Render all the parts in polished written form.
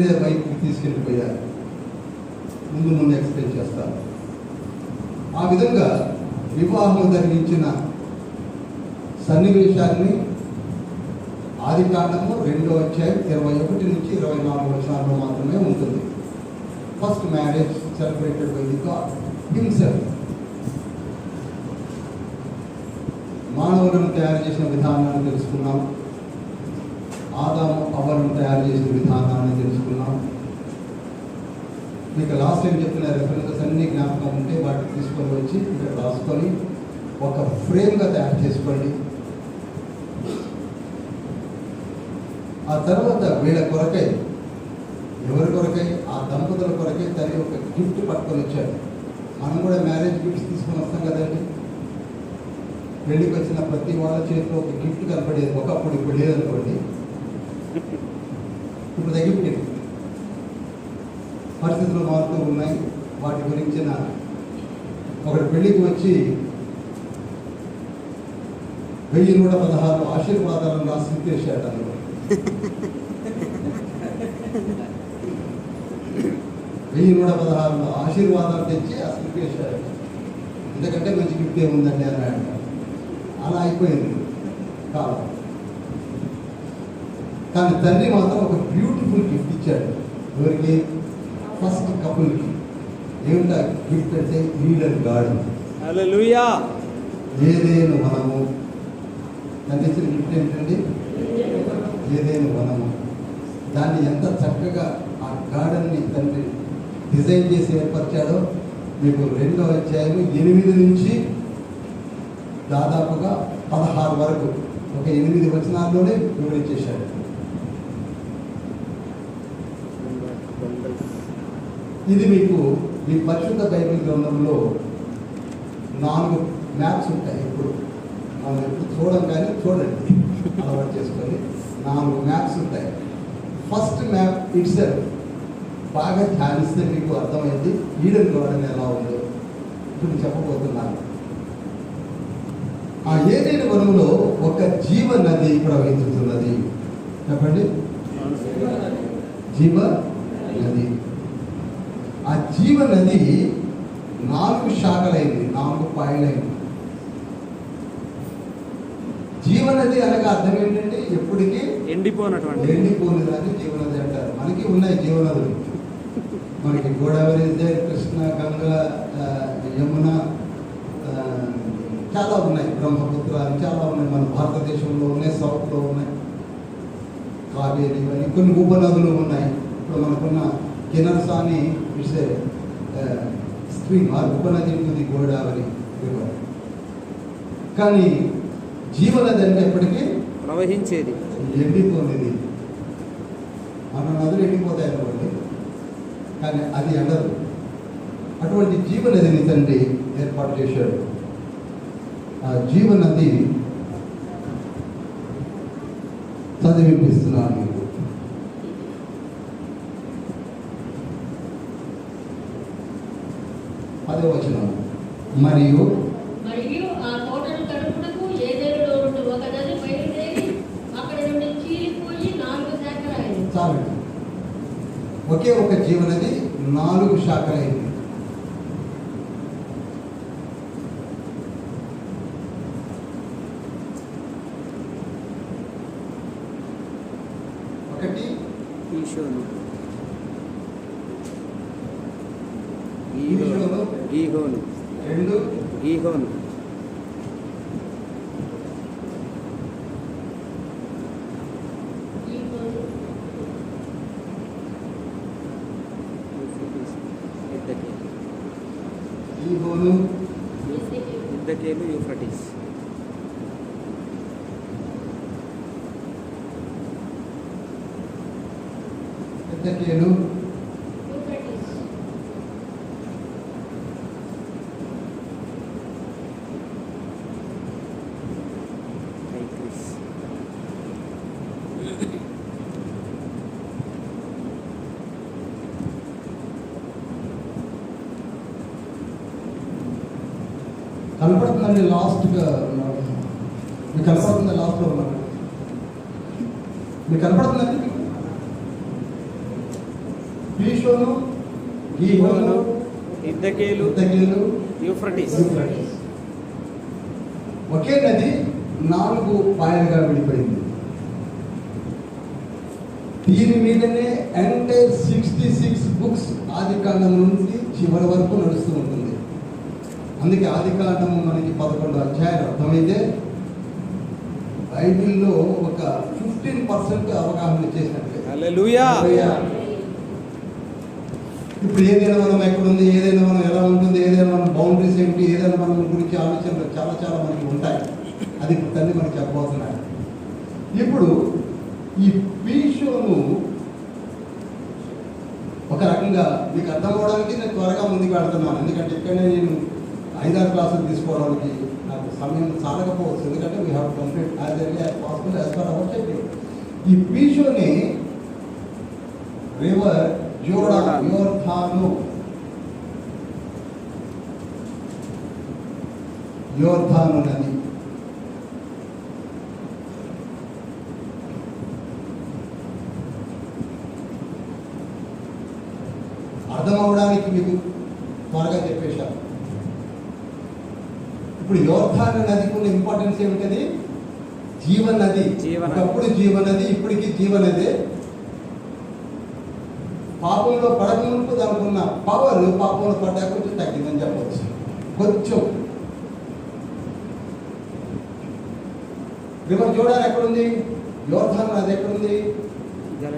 వేరే వైపుకి తీసుకెళ్ళిపోయారు. ముందు ఎక్స్ప్లెయిన్ చేస్తారు. ఆ విధంగా వివాహం ధరించిన సన్నివేశాన్ని ఆదికాండము 2వ అధ్యాయం 21 నుంచి 24 వచనాల్లో మాత్రమే ఉంటుంది. First marriage celebrated by the God himself. మానవులను తయారు చేసిన విధానాన్ని తెలుసుకున్నాం. ఆదాము అవ్వలను తయారు చేసిన విధానాన్ని తెలుసుకున్నాం. మీకు లాస్ట్ టైం చెప్పిన రెఫరెన్సెస్ అన్ని జ్ఞాపకం ఉంటే వాటిని తీసుకొని వచ్చి ఇక్కడ రాసుకొని ఒక ఫ్రేమ్గా తయారు చేసుకోండి. ఆ తర్వాత వీళ్ళ కొరకై, ఎవరి కొరకై? ఆ దంపతుల కొరకై తల్లి ఒక గిఫ్ట్ పట్టుకొని వచ్చాడు. మనం కూడా మ్యారేజ్ గిఫ్ట్స్ తీసుకొని వస్తాం కదండి. పెళ్ళికి వచ్చిన ప్రతి వాళ్ళ చేతిలో ఒక గిఫ్ట్ కనపడేది ఒకప్పుడు, ఇప్పుడు లేదనుకోండి. ఇప్పుడు తగ్గిపోయింది, పరిస్థితులు మారుతూ ఉన్నాయి. వాటి గురించిన ఒకటి పెళ్ళికి వచ్చి 1116 ఆశీర్వాదాలను రాసి తీసేశాడు. అందులో 1116 ఆశీర్వాదాలు తెచ్చి అసలు తీసేశాడు. ఎందుకంటే మంచి గిఫ్ట్ ఏముందండి అని అంటారు. అలా అయిపోయింది కాలం. కానీ తండ్రి మాత్రం ఒక బ్యూటిఫుల్ గిఫ్ట్ ఇచ్చాడు. ఎవరికి? ఫస్ట్ కపుల్కి. ఏమిటా గిఫ్ట్ అంటే ఈడెన్ గార్డెన్. హల్లెలూయా. ఏదేను వనము. తండ్రి ఇచ్చిన గిఫ్ట్ ఏంటండి? ఏదేను వనము. దాన్ని ఎంత చక్కగా ఆ గార్డెన్ని తండ్రి డిజైన్ చేసి ఏర్పరిచాడో మీకు 2వ అధ్యాయం 8 నుంచి దాదాపుగా 16 వరకు ఒక 8 వచనాల్లోనే వివరించేశాడు. ఇది మీకు మీ పరిశుద్ధ బైబిల్ గ్రంథంలో 4 మ్యాప్స్ ఉంటాయి. ఇప్పుడు మనం ఎప్పుడు చూడం కానీ చూడండి, అలవాటు చేసుకొని 4 మ్యాప్స్ ఉంటాయి. ఫస్ట్ మ్యాప్ ఇట్సెల్ఫ్ బాగా ధ్యానిస్తే మీకు అర్థమైంది ఈడెన్ గార్డెన్ ఎలా ఉందో. ఇప్పుడు చెప్పబోతున్నాను. ఆ ఏదైనా వనంలో ఒక జీవ నది ప్రవహించుతున్నది. చెప్పండి, జీవ నది. ఆ జీవ నది 4 శాఖలైంది, 4 పాయలైంది. జీవనది అనగా అర్థం ఏంటంటే ఎప్పటికీ ఎండిపోని దాన్ని జీవనది అంటారు. మనకి ఉన్నాయి జీవనదులు. మనకి గోదావరి, కృష్ణ, గంగా, యమున, చాలా ఉన్నాయి. బ్రహ్మపుత్ర చాలా ఉన్నాయి. మన భారతదేశంలో ఉన్నాయి, సౌత్లో ఉన్నాయి. కావేరి అని కొన్ని ఉపనదులు ఉన్నాయి. ఇప్పుడు మనకున్న కినర్సాని ఇట్స్ స్ట్రీమ్ ఆర్ ఉపనది ఉంటుంది, గోదావరి రివర్. కానీ జీవనది అంటే ఎప్పటికీ ప్రవహించేది, ఎండిపోనేది. మన నదులు ఎండిపోతాయి అనుకోండి, కానీ అది ఎండదు. అటువంటి జీవనదిని తండ్రి ఏర్పాటు చేశాడు. ఆ జీవనది చదివిపిస్తున్నాను మీకు. అదే వచనం. మరియు ఆ తోటను తడుపుటకు ఏదేనులో నుండి ఒక నది బయలుదేరి అక్కడ నుండి చీలిపోయి 4 శాఖలైంది. చాలు, ఒకే ఒక జీవనది 4 శాఖలైంది. ఒకటి ఈషోను, ఈషోను, గీహోను, 2 గీహోను, 2 యుద్దకేలు, యూఫ్రటీస్. ఎద్దకేలు, టైగ్రిస్. కనపడుతుందండి లాస్ట్గా మీకు కనపడుతుంది. లాస్ట్లో ఉన్నాను మీకు కనపడుతుందండి. పీషోను, గీహోను, ఇద్దకేలు, ఇద్దకేలు, యూఫ్రటీస్. యూఫ్రటీస్. ఒకే నది 4 పాయలుగా విడిపోయింది. దీని మీదనే ఎంటైర్ 66 బుక్స్ ఆదికాండం నుండి చివరి వరకు నడుస్తూ ఉంటుంది. అందుకే ఆదికాండము మనకి 11 అధ్యాయాలు అర్థమైతే బైబిల్లో ఒక 15% అవగాహన చేసినట్లే. హల్లెలూయా. ఇప్పుడు ఏదైనా మనం ఎక్కడుంది, ఏదైనా మనం ఎలా ఉంటుంది, ఏదైనా మనం బౌండరీస్ ఏంటి, ఏదైనా మనం గురించి ఆలోచనలు చాలా చాలా మనకి ఉంటాయి. అది తండ్రి మనకి చెప్పబోతున్నాడు. ఇప్పుడు ఈ పీషోను ఒక రకంగా మీకు అర్థం అవడానికి నేను త్వరగా ముందుకు వెళ్తున్నాను. ఎందుకంటే ఇక్కడనే నేను 5-6 క్లాసులు తీసుకోవడానికి నాకు సమయం చాలకపోవచ్చు. ఎందుకంటే we have complete as early as possible as for hour schedule. ఈ పీషోని రివర్ యోర్ధాను నది. అర్థం అవడానికి మీకు త్వరగా చెప్పేశాను. ఇప్పుడు యోర్ధాను నదికి ఉన్న ఇంపార్టెన్స్ ఏమిటది? జీవనది. ఒకప్పుడు జీవనది, ఇప్పటికీ జీవనదే. పాపంలో పడక మునుపు దానికి ఉన్న పవర్ పాపంలో పడ్డాక కొంచెం తగ్గిందని చెప్పవచ్చు. కొంచెం. రివర్ జోర్డాన్ ఎక్కడుంది? యోర్దాను నది ఎక్కడుంది?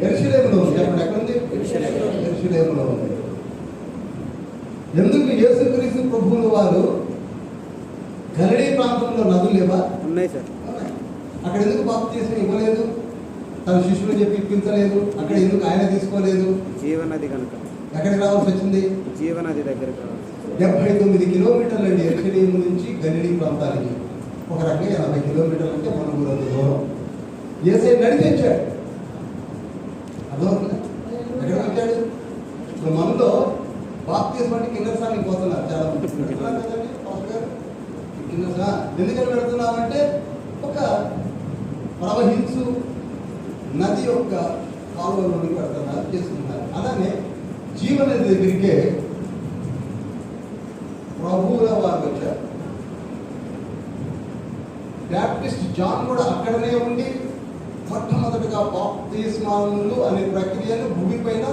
యెరూషలేములో ఉంది. ఎక్కడుంది? యెరూషలేములో ఉంది. ఎందుకు యేసుక్రీస్తు ప్రభువుల వారు గలిలీ ప్రాంతంలో నదులు లేవా? ఉన్నాయి సార్. అక్కడ ఎందుకు బాప్తిస్మం ఇవ్వలేదు? తన శిష్యులు చెప్పి ఇప్పించలేదు. అక్కడ ఎందుకు ఆయన తీసుకోలేదు? జీవనది కనుక. ఎక్కడికి రావాల్సి వచ్చింది? జీవనది దగ్గరికి రావాలి. 79 కిలోమీటర్లు అండి యెరూషలేము నుంచి గలిలీ ప్రాంతానికి. ఒక రకంగా 80 కిలోమీటర్లు అంటే మన ఊరంత దూరం. యేసయ్య నడిచి వచ్చాడు. అర్థమవుతుందా? ఎక్కడికి వచ్చాడు? ఇప్పుడు మనలో బాప్తిస్మం అంటే కిన్నెరసానికి పోతున్నారు చాలా మంది. ఎందుకని పెడుతున్నామంటే ఒక ప్రవహించు నది యొక్క కాలువలోనికి పెడుతున్నారు, చేసుకుంటున్నారు. అలానే జీవనది దగ్గరికే ప్రభువుల వారు వచ్చారు. బ్యాప్టిస్ట్ జాన్ కూడా అక్కడనే ఉండి మొట్టమొదటిగా బాప్తిస్మాలు అనే ప్రక్రియను భూమిపైన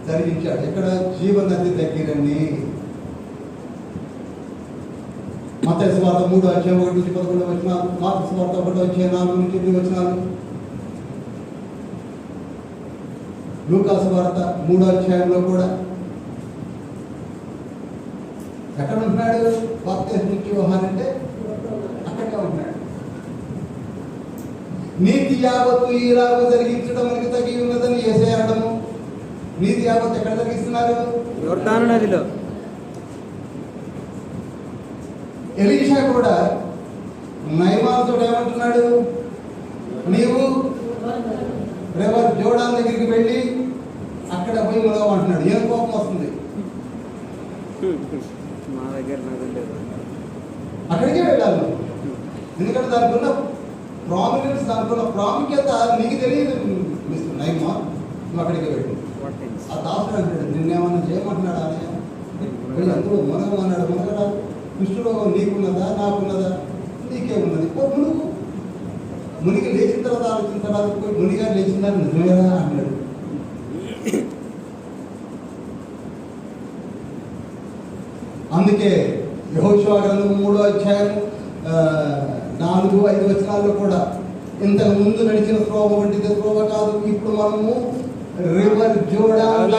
జరిగించాడు. ఇక్కడ జీవనది దగ్గరని. మత్తయి సువార్త 3:1-11 మార్కు సువార్త 1:4-8 లూకా సువార్త 3 కూడా ఎక్కడ ఉంటున్నాడు? బాప్తిస్మం యోహాను అంటే అక్కడే ఉంటున్నాడు. నీతి యావత్తు ఈలాగు జరిగించడం మనకి తగి ఉన్నదని యేసయ్య అనడము. నీతి యావత్తు ఎక్కడ జరిగిస్తున్నారు? యోర్దాను నదిలో. ఎలీషా కూడా నయమానుతో ఏమంటున్నాడు? నీవు రివర్ జోర్డాన్ దగ్గరికి వెళ్ళి అక్కడ పోయి మునగమంటున్నాడు. ఏం కోపం వస్తుంది? మా దగ్గర నది లేదు. అక్కడికే వెళ్ళాలి. ఎందుకంటే దానికి ఉన్న ప్రామినెన్స్, దానికి ఉన్న ప్రాముఖ్యత నీకు తెలియదు. నయమా నువ్వు అక్కడికి వెళ్ళు. ఆ దాసుడు అంటాడు, నిన్నేమన్నా చేయమంటున్నాడా? అని అందరూ మునగమన్నాడు. మునగడా కృష్ణుడు నీకున్నదా నాకున్నదా? నీకే ఉన్నది. మునుగు. మునిగి లేచిన తర్వాత ఆలోచించిన తర్వాత పోయి మునిగా లేచిందా నిజమేనా అన్నాడు. అందుకే యెహోషువ గ్రంథం 3:4-5 కూడా ఇంతకు ముందు నడిచిన త్రోవ వంటిది త్రోవ కాదు, ఇప్పుడు మనము రివర్ జోర్డాన్,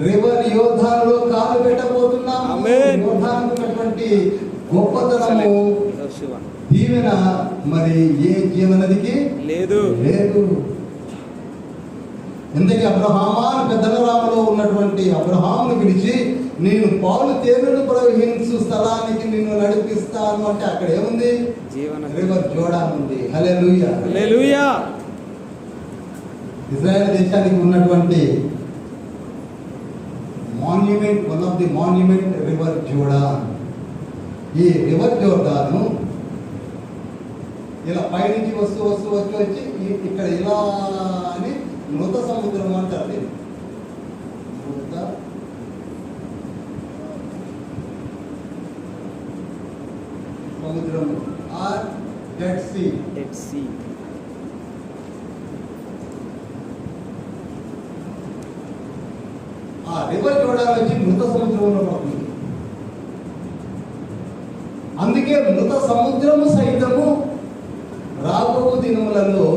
రివర్ యోర్దానులో కాలు పెట్టబోతున్నాము. యోర్దానున్నటువంటి గొప్పతనము, దీవెన మరి ఏ జీవనదికి లేదు. ఎందుకంటే అబ్రహామా పెద్దనరామలో ఉన్నటువంటి అబ్రహామును పిలిచి నేను పాలు తేనెలు ప్రవహించు స్థలానికి నిన్ను నడిపిస్తాను అంటే అక్కడ ఏముంది? రివర్ జోర్డాన్ ఉంది. హల్లెలూయా. ఇజ్రాయెల్ దేశానికి ఉన్నటువంటి monument, one of the monument river Jordan. ఈ రివర్ జోర్డాను ఇలా పైనుంచి వచ్చి ఇక్కడ ఇలా అని సముద్రము or dead sea. Dead sea. ఆ రివర్ జోర్డాన్ వచ్చి మృత సముద్రంలో పడుతుంది. అందుకే మృత సముద్రము సైతము రాబో దినములలో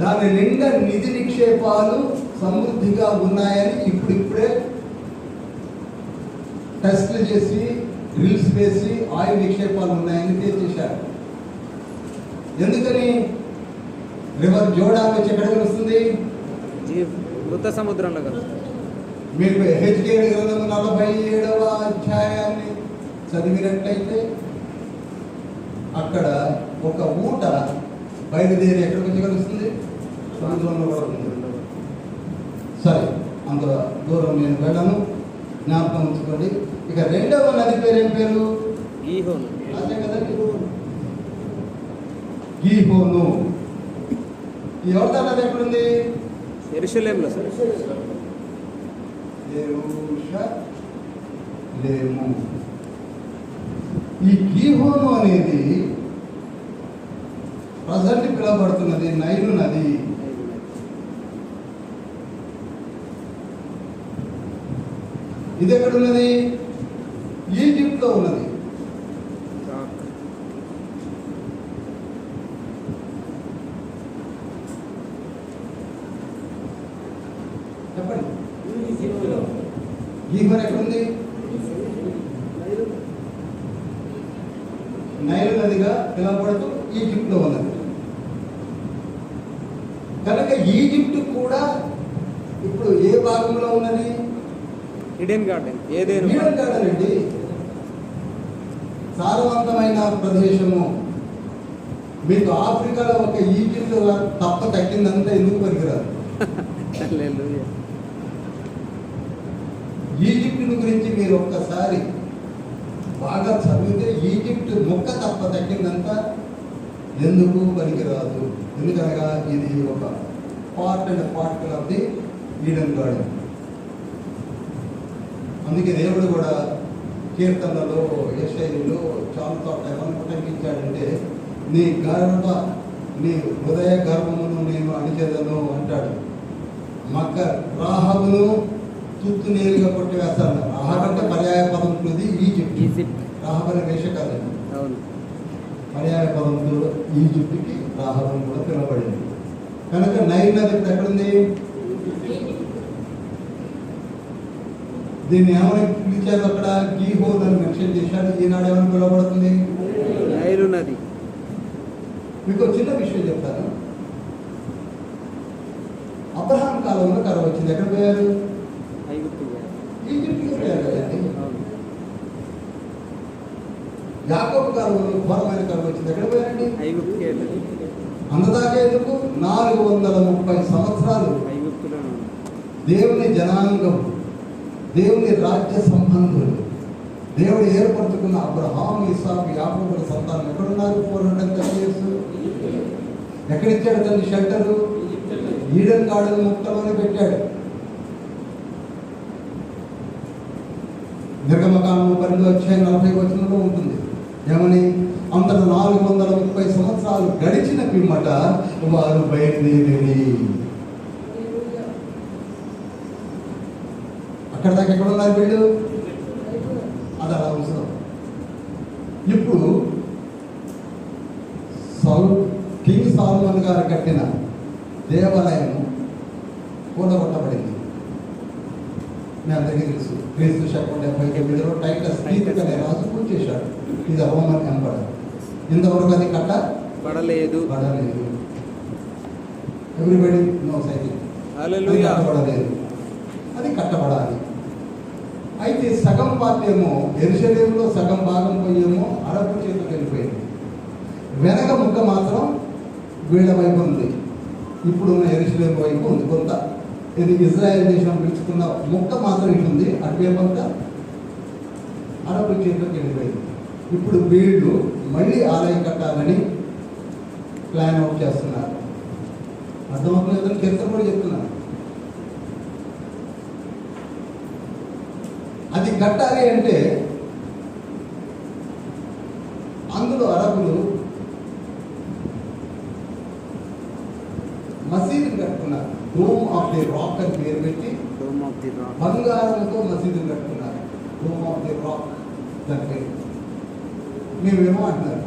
దాని నిండా నిధి నిక్షేపాలు సమృద్ధిగా ఉన్నాయని ఇప్పుడిప్పుడే టెస్ట్లు చేసి డ్రిల్స్ వేసి ఆయిల్ నిక్షేపాలు ఉన్నాయని తేల్చేశారు. ఎందుకని రివర్ జోర్డాన్ వచ్చి ఎక్కడికి వస్తుంది? మృత సముద్రంలో కదా. మీకు హెచ్కేల్ గ్రంథం 47వ అధ్యాయాన్ని చదివినట్లయితే అక్కడ ఒక ఊట బయలుదేరి ఎక్కడికి వచ్చి కలుస్తుంది? సముద్రంలో పడుతుంది. సరే, అంత దూరం నేను వెళ్ళను, జ్ఞాపకం ఉంచుకోండి. ఇక రెండవ నది పేరు ఏం పేరు? గీహోను. అదే కదండి, గీహోను. ఈ యోర్దాను నది ఎక్కడుంది? యెరూషలేములో సార్. యెరూషలేము. ఈ గీహోను అనేది ప్రజెంట్ పిలువబడుతున్నది నైలు నది. ఇది ఎక్కడున్నది? ఈజిప్ట్ లో ఉన్నది. చెప్పండి, గీహోన్ ఎక్కడుంది? నైలు నదిగా పిలువబడుతూ ఈజిప్ట్ లో ఉన్నది. కనుక ఈజిప్ట్ కూడా ఇప్పుడు ఏ భాగంలో ఉన్నది? Eden garden. Eden Eden garden అండి. సారవంతమైన ప్రదేశము. మీకు ఆఫ్రికాలో ఒక ఈజిప్ట్ తప్ప తగ్గిందంతా ఎందుకు పనికిరాదు? హల్లెలూయా. ఈజిప్ట్ గురించి మీరు ఒక్కసారి బాగా చదివితే ఈజిప్ట్ మొక్క తప్ప తగ్గిందంతా ఎందుకు పనికిరాదు. ఎందుకనగా ఇది ఒక part and particle of the Eden garden. అందుకే దేవుడు కూడా కీర్తనలో యెషయాలో చాలా చోట్ల ఏమని ఉటంకించాడంటే, నీ హృదయ గర్భమును నేను అణిచేదను అంటాడు. మక్క రాహబును తుత్తు నేరుగా కొట్టివేస్తాను. రాహబ్ అంటే పర్యాయ పదం ఉంటుంది ఈజిప్ట్. రాహబ్ అనే వేష కాదండి, అవును. పర్యాయ పదంతో ఈజిప్ట్కి రాహబం కూడా పిలువబడింది. కనుక నైల్ నది ఇప్పుడు ఎక్కడుంది? దీన్ని ఏమని పిలిచారు? అక్కడ గీహోన్ అని మెన్షన్ చేశాడు. ఈనాడు ఏమని పిలువబడుతుంది? నైలు నది. మీకు చిన్న విషయం చెప్తాను. అబ్రహాం కాలంలో కరువు వచ్చింది. ఎక్కడ పోయారు? ఈజిప్ట్కి పోయారు కదండి. యాకోబు కాలంలో ఘోరమైన కరువు వచ్చింది. ఎక్కడ పోయారండి? అంతదాకా ఎందుకు? 430 సంవత్సరాలు దేవుని జనాంగం, దేవుని రాజ్య సంబంధులు, దేవుడు ఏర్పరచుకున్న అబ్రహాం, ఇస్సాకు, యాకోబుల సంతానం ఎక్కడున్నారు? 430 years. ఎక్కడిచ్చాడు తన షెల్టరు? ఈడెన్ గార్డెన్ ముక్తలోనే పెట్టాడు. నిర్గమకాండం 12:40 ఉంటుంది. ఏమని? అంతటా 430 సంవత్సరాలు గడిచిన పిమ్మట వారు బయలుదేరి. అక్కడ దాకా ఎక్కడ ఉన్నారు వీళ్ళు? అది అలా అవసరం. ఇప్పుడు కింగ్ సాల్మన్ గారు కట్టిన దేవాలయం కూలగొట్టబడింది. మీ అందరికీ తెలుసు. క్రీస్తు శకం 79లో టైటస్ తీర్క్ అనే రాజు పూజ చేశాడు. ఇది రోమన్ ఎంపరర్. ఇంతవరకు అది కట్టబడలేదు. Everybody no cycle. కట్టబడలేదు. అది కట్టబడాలి. అయితే సగం పార్ట్ ఏమో యెరూషలేములో, సగం భాగం పోయేమో అరబ్ చేతికి వెళ్ళిపోయింది. వెనక ముక్క మాత్రం వీళ్ళ వైపు ఉంది. ఇప్పుడున్న యెరూషలేము వైపు ఉంది కొంత. ఇది ఇజ్రాయెల్ దేశం పిలుచుకున్న ముక్క మాత్రం ఇటుంది. అటువైపంతా అరబ్ చేతిలోకి వెళ్ళిపోయింది. ఇప్పుడు వీళ్ళు మళ్ళీ ఆలయం కట్టాలని ప్లాన్ అవుట్ చేస్తున్నారు. అర్థమవుతుందని కీర్తన కూడా చెప్తున్నారు. అది కట్టాలి అంటే కట్టుకున్నారు. డోమ్ ఆఫ్ ది రాక్ అని పేరు పెట్టి డోమ్ ఆఫ్ ది రాక్. బంగారంతో మసీదులు కట్టుకున్నారు. డోమ్ ఆఫ్ ది రాక్ దాని పేరు. మేమేమో అంటున్నారు,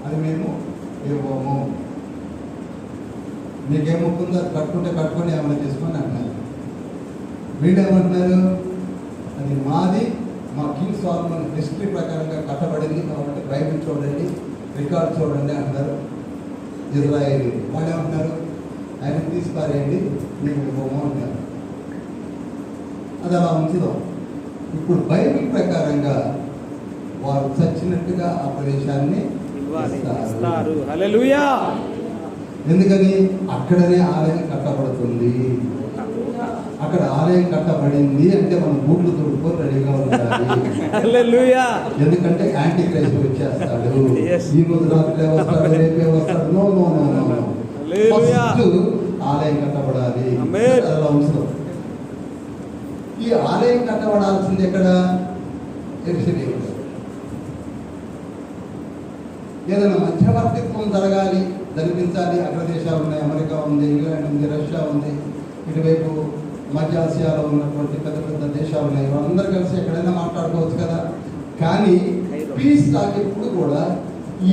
అది మేము ఏమోమో, మీకేమొక్కుందో అది కట్టుకుంటే కట్టుకొని ఏమైనా చేసుకొని అంటున్నారు. వీళ్ళేమంటున్నారు, అది మాది, మా కింగ్ సాల్మన్ హిస్టరీ ప్రకారంగా కట్టబడింది కాబట్టి బైబిల్ చూడండి, రికార్డ్ చూడండి అంటారు ఇజ్రాయేలీ. వాళ్ళు ఏమంటున్నారు, ఆయన తీసుకురాయండి, మేము ఇవ్వము అంటారు. అది అలా ఉంచుదాం. ఇప్పుడు బైబిల్ ప్రకారంగా వారు చచ్చినట్టుగా ఆ ప్రదేశాన్ని ఇస్తారు. హల్లెలూయా. ఎందుకని అక్కడనే ఆలయం కట్టబడుతుంది. అక్కడ ఆలయం కట్టబడింది అంటే మనం బూట్లు తోడుకొని రెడీగా ఉండాలి. హల్లెలూయా. ఎందుకంటే యాంటీ క్రైస్ట్ వచ్చేస్తాడు. Yes. ఈ రోజు రాత్రి వస్తాడు, రేపే వస్తాడు. No no no no no. Hallelujah. ఫస్ట్ ఆలయం కట్టబడాలి. ఆమేన్. అలా ఉంచుతాం. ఈ ఆలయం కట్టబడాల్సింది ఎక్కడ? యెరూషలేములో. ఏదైనా మధ్యవర్తిత్వం జరగాలి, జరిపించాలి. అగ్రదేశాలు ఉన్నాయి, అమెరికా ఉంది, ఇంగ్లాండ్ ఉంది, రష్యా ఉంది, ఇటువైపు మధ్య ఆసియాలో ఉన్నటువంటి పెద్ద పెద్ద దేశాలు ఉన్నాయి. వాళ్ళందరూ కలిసి ఎక్కడైనా మాట్లాడుకోవచ్చు కదా. కానీ పీస్ టాక్ ఎప్పుడు కూడా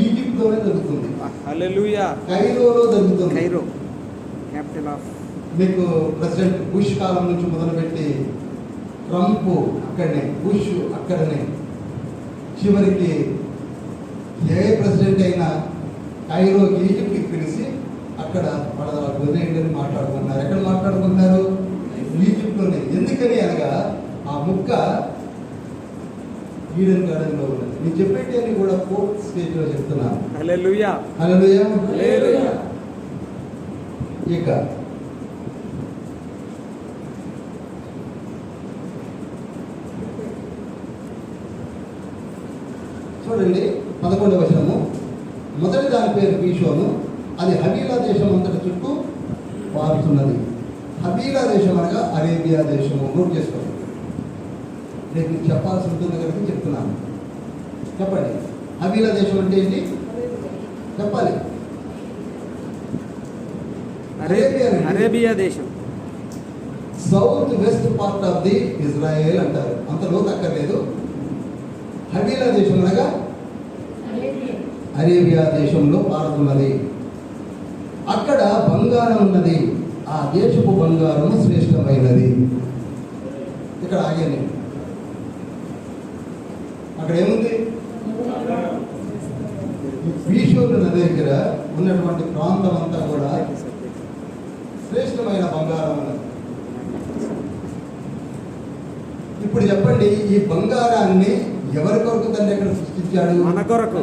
ఈజిప్ట్లోనే జరుగుతుంది. హల్లెలూయా. కైరోలో జరుగుతుంది. Cairo capital of. మీకు ప్రెసిడెంట్ బుష్ కాలం నుంచి మొదలుపెట్టి ట్రంప్ అక్కడనే, బుష్ అక్కడనే, చివరికి ఏ ప్రెసిడెంట్ అయినా కైరోకి, ఈజిప్ట్కి పిలిచి అక్కడ వాళ్ళ గొర్రెండని మాట్లాడుకుంటున్నారు. ఎక్కడ మాట్లాడుకుంటున్నారు? ఈజిప్ట్లోనే. ఎందుకని అనగా ఆ ముక్క ఈడెన్ గార్డెన్లో ఉన్నది. నేను చెప్పేటి కూడా 4th స్టేజ్లో చెప్తున్నాను. హల్లెలూయా. హల్లెలూయా. హల్లెలూయా. ఇక చూడండి 11వ వచనము. మొదటి దాని పేరు పీషోను. అది హవీలా దేశం అంతటి చుట్టూ పారుతున్నది. హవీలా దేశం అనగా అరేబియా దేశము. నోట్ చేసుకోండి. రేపు మీకు చెప్పాల్సి ఉంటుంది కనుక చెప్తున్నాను. చెప్పండి, హవీలా దేశం అంటే ఏంటి చెప్పాలి. అరేబియా దేశం. South west part of the Israel అంటారు. అంత లోతు అక్కర్లేదు. హవీలా దేశం అనగా అరేబియా దేశంలో పారుతున్నది. అక్కడ బంగారం ఉన్నది. ఆ దేశపు బంగారము శ్రేష్టమైనది. ఇక్కడ ఆగాను. అక్కడ ఏముంది? పీషోరు నది దగ్గర ఉన్నటువంటి ప్రాంతం అంతా కూడా శ్రేష్టమైన బంగారం ఉన్నది. ఇప్పుడు చెప్పండి, ఈ బంగారాన్ని ఎవరి కొరకు తండ్రి ఎక్కడ సృష్టించాడు? మన కొరకు.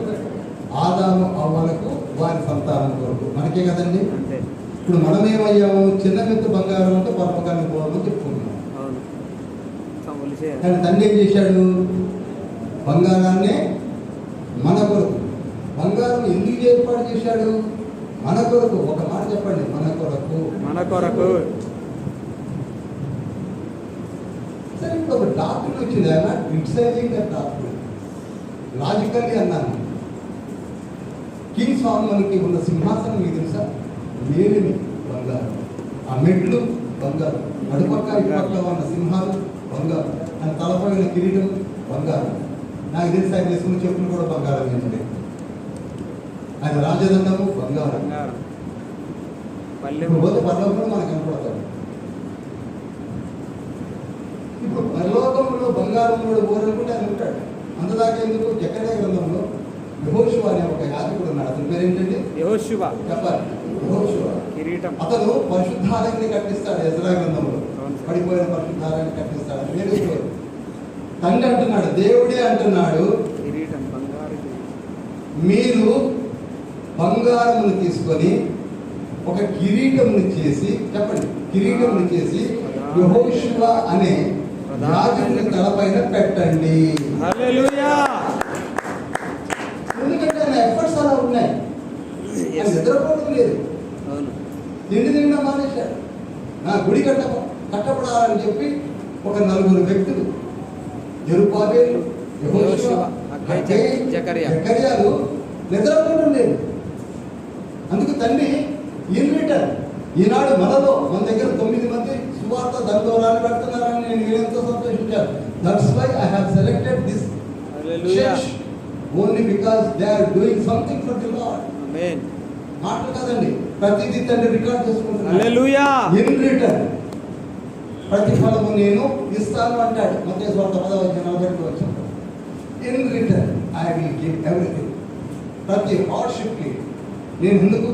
ఆదాము అవ్వలకు వారి సంతానం కొరకు. మనకే కదండి. అంతే. ఇప్పుడు మనం ఏమయ్యాము? చిన్న మెత్తు బంగారం అంటే పరమకాన్ని పోవాలని చెప్పుకుంటున్నాం. అవును. కానీ తండ్రి ఏం చేశాడు? బంగారాన్నే మన కొరకు. బంగారం ఎందుకు ఏర్పాటు చేశాడు? మన కొరకు. ఒక మాట చెప్పండి, మన కొరకు. మన కొరకు. సరే, ఇప్పుడు ఒక డాక్టర్ వచ్చింది. ఆయన క్రిటిసైజింగ్ ద డాక్టర్. లాజికల్లీ అన్నాను. కింగ్ సాల్మన్కి ఉన్న సింహాసనం మీకు తెలుసా? మేలిమి బంగారం. ఆ మెట్లు బంగారం. అడుపక్క ఇటుపక్క ఉన్న సింహాలు బంగారం. ఆయన తలపైన కిరీటం బంగారం. నాకు తెలిసి ఆయన వేసుకున్న చెప్పులు కూడా బంగారం ఏంటంటే. ఆయన రాజదండము బంగారం. ఇప్పుడు పోతే పరలోకంలో మనకు కనపడతాడు. ఇప్పుడు పరలోకంలో బంగారం కూడా పోరనుకుంటే ఆయన ఉంటాడు. అంతదాకా ఎందుకు? జకర్యా గ్రంథంలో యెహోషువ అనే ఒక యాజకుడు ఉన్నాడు. అతని పేరేంటండి? యెహోషువ. చెప్పాలి. యెహోషువ. కిరీటం. అతను పరిశుద్ధాలయాన్ని కట్టిస్తాడు. ఎజ్రా గ్రంథంలో పడిపోయిన పరిశుద్ధాలయాన్ని కట్టిస్తాడు. వేరే స్టోరీ. తండ్రి అంటున్నాడు, దేవుడే అంటున్నాడు, కిరీటం బంగారు. మీరు బంగారమును తీసుకొని ఒక కిరీటమును చేసి, చెప్పండి, కిరీటమును చేసి యెహోషువ అనే యాజకుని తలపైన పెట్టండి. హల్లెలూయా. ఎందుకంటే ఆయన ఎఫర్ట్స్ అలా ఉన్నాయి. ఆయన నిద్రపోవడం లేదు. అవును. తిండి తినడం మానేశాడు. నా గుడి కట్టబడాలని చెప్పి ఒక 4 వ్యక్తులు, జెరుబ్బాబెలు, యెహోషువ, హగ్గై, జకర్యాలు నిద్రపోవడం లేదు. అందుకు తండ్రి ఇన్ రిటర్న్ ఈనాడు మనలో మన దగ్గర 9 మంది సువార్త దండోరాలు పెడుతున్నారని నేను ఎంతో సంతోషించాను. That's why I have selected this hallelujah. church only because they are doing something for the Lord. ఆమేన్. మాటలు కాదండి, ప్రతిదీ తండ్రి రికార్డ్ చేసుకుంటున్నాడు. హల్లెలూయా. ఇన్ రిటర్న్ ప్రతిఫలము నేను ఇస్తాను అంటాడు మత్తయి సువార్త 10:42. In return I will give everything. ప్రతి హార్డ్షిప్కి నేను ఎందుకు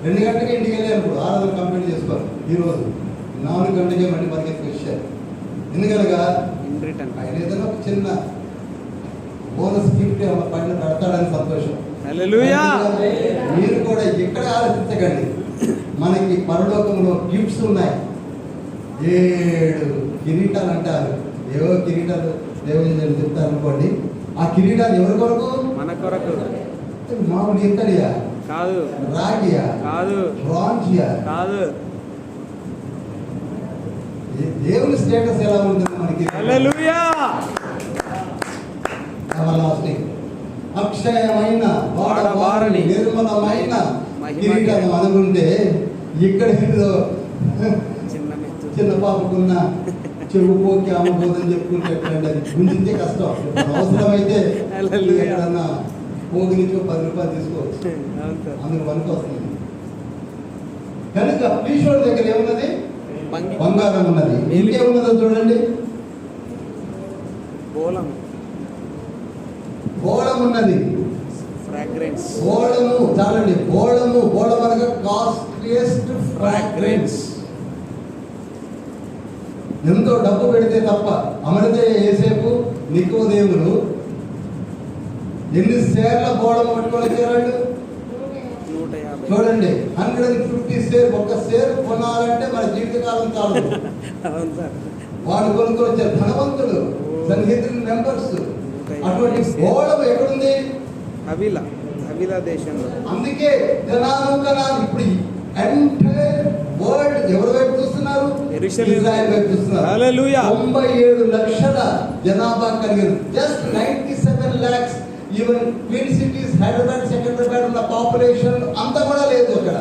2 గంటలకి ఇంటికి వెళ్ళాను, ఇప్పుడు 6 గంటలు కంప్లీట్ చేసుకోవాలి. ఈరోజు 4 గంటలకే మళ్ళీ పరిగెత్తుకు వచ్చాను. ఎందుకనగా ఇన్ రిటర్న్. ఆయన ఏదైనా ఒక చిన్న బోనస్ గిఫ్ట్ ఏమైనా పైన పెడతాడని సంతోషం. హల్లెలూయా. మీరు కూడా ఇక్కడ ఆలోచించకండి, మనకి పరలోకంలో గిఫ్ట్స్ ఉన్నాయి. 7 కిరీటాలు అంటారు. ఏవో కిరీటాలు దేవుని చెప్తారు అనుకోండి. ఆ కిరీటాలు ఎవరి కొరకు? మన కొరకు మామూలు ఇత్తడియా, కాదు, రాగియా, కాదు, బ్రాంజియా? కాదు. దేవుని స్టేటస్ ఎలా ఉంటుంది మనకి? హల్లెలూయా. ఎవలాస్టింగ్, అక్షయమైన, వాడబారని, నిర్మలమైన కిరీటాలు అనుకుంటే ఇక్కడ ఏదో చిన్న మెత్తు. చిన్న పాపకున్న చెవు పోకి అమ్మబోదని చెప్పుకుంటే అది గుంజించే కష్టం. అవసరమైతే హల్లెలూయా. ఎక్కడన్నా పోగి నుంచి 10 రూపాయలు తీసుకోవచ్చు, అవును సార్. అందుకు పనికి వస్తుంది. కనుక ఈశ్వరుడి దగ్గర ఏమున్నది? బంగారం ఉన్నది. ఇంకేమున్నదో చూడండి. బోలం, బోళం ఉన్నది. ఫ్రాగ్రెన్స్. బోళము చాలండి. బోళము, బోళం అనగా కాస్ట్లీయెస్ట్ ఫ్రాగ్రెన్స్. ఎంతో డబ్బు పెడితే తప్ప అమరితే ఏసేపు నికోదేములు ఎన్ని సేర్ల బోళం పట్టుకొని వచ్చారు? 150. చూడండి, 150 సేర్. ఒక్క సేర్ కొనాలంటే మన జీవితకాలం చాలు. అవును సార్. వాళ్ళు కొనుక్కొని వచ్చారు, ధనవంతులు, సన్నిహితులు, మెంబర్స్. అటువంటి బోళం ఎక్కడుంది? హవిలా దేశంలో. అందుకే జనాను ఇప్పుడు ఎంటైర్ వరల్డ్ ఎవరి వైపు చూస్తున్నారు? ఇజ్రాయెల్ వైపు చూస్తున్నారు. హల్లెలూయా. 97 లక్షల జనాభా కలిగిన, just 97 lakhs. Even queen cities, Hyderabad, Secunderabad ఉన్న పాపులేషన్ అంతా కూడా లేదు అక్కడ.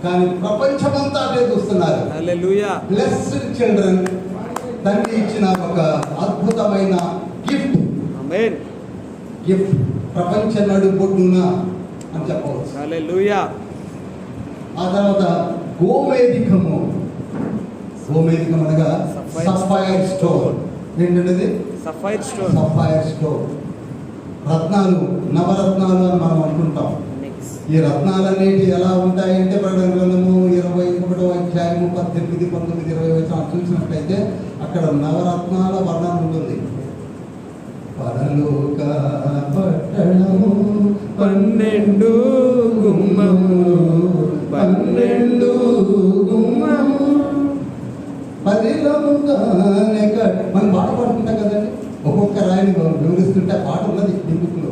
కానీ ప్రపంచమంతా అటే చూస్తున్నారు. హల్లెలూయా. బ్లెస్డ్ చిల్డ్రన్, తండ్రి ఇచ్చిన ఒక అద్భుతమైన గిఫ్ట్. ఆమేన్. గిఫ్ట్ ప్రపంచ నడుబొడ్డున అని చెప్పవచ్చు. హల్లెలూయా. ఆ తర్వాత గోమేధికము. గోమేధికం అనగా సఫైర్ స్టోన్. ఏంటంటే సఫైర్ స్టోన్. Sapphire stone. రత్నాలు, నవరత్నాలు అని మనం అనుకుంటాం. నెక్స్ట్. ఈ రత్నాలనేవి ఎలా ఉంటాయంటే ప్రకటన గ్రంథము 21వ అధ్యాయము 18, 19, 20 వచనాలు చూసినట్లయితే అక్కడ నవరత్నాల వర్ణన ఉంటుంది. పరలోక పట్టణము 12 గుమ్మము, 12 గుమ్మము, పదిలముగానే మనం పాట పాడుకుంటాం కదండి. ఒక్కొక్క రాయిని వివరిస్తుంటే ఆ పాట ఉన్నది ఈ బుక్లో,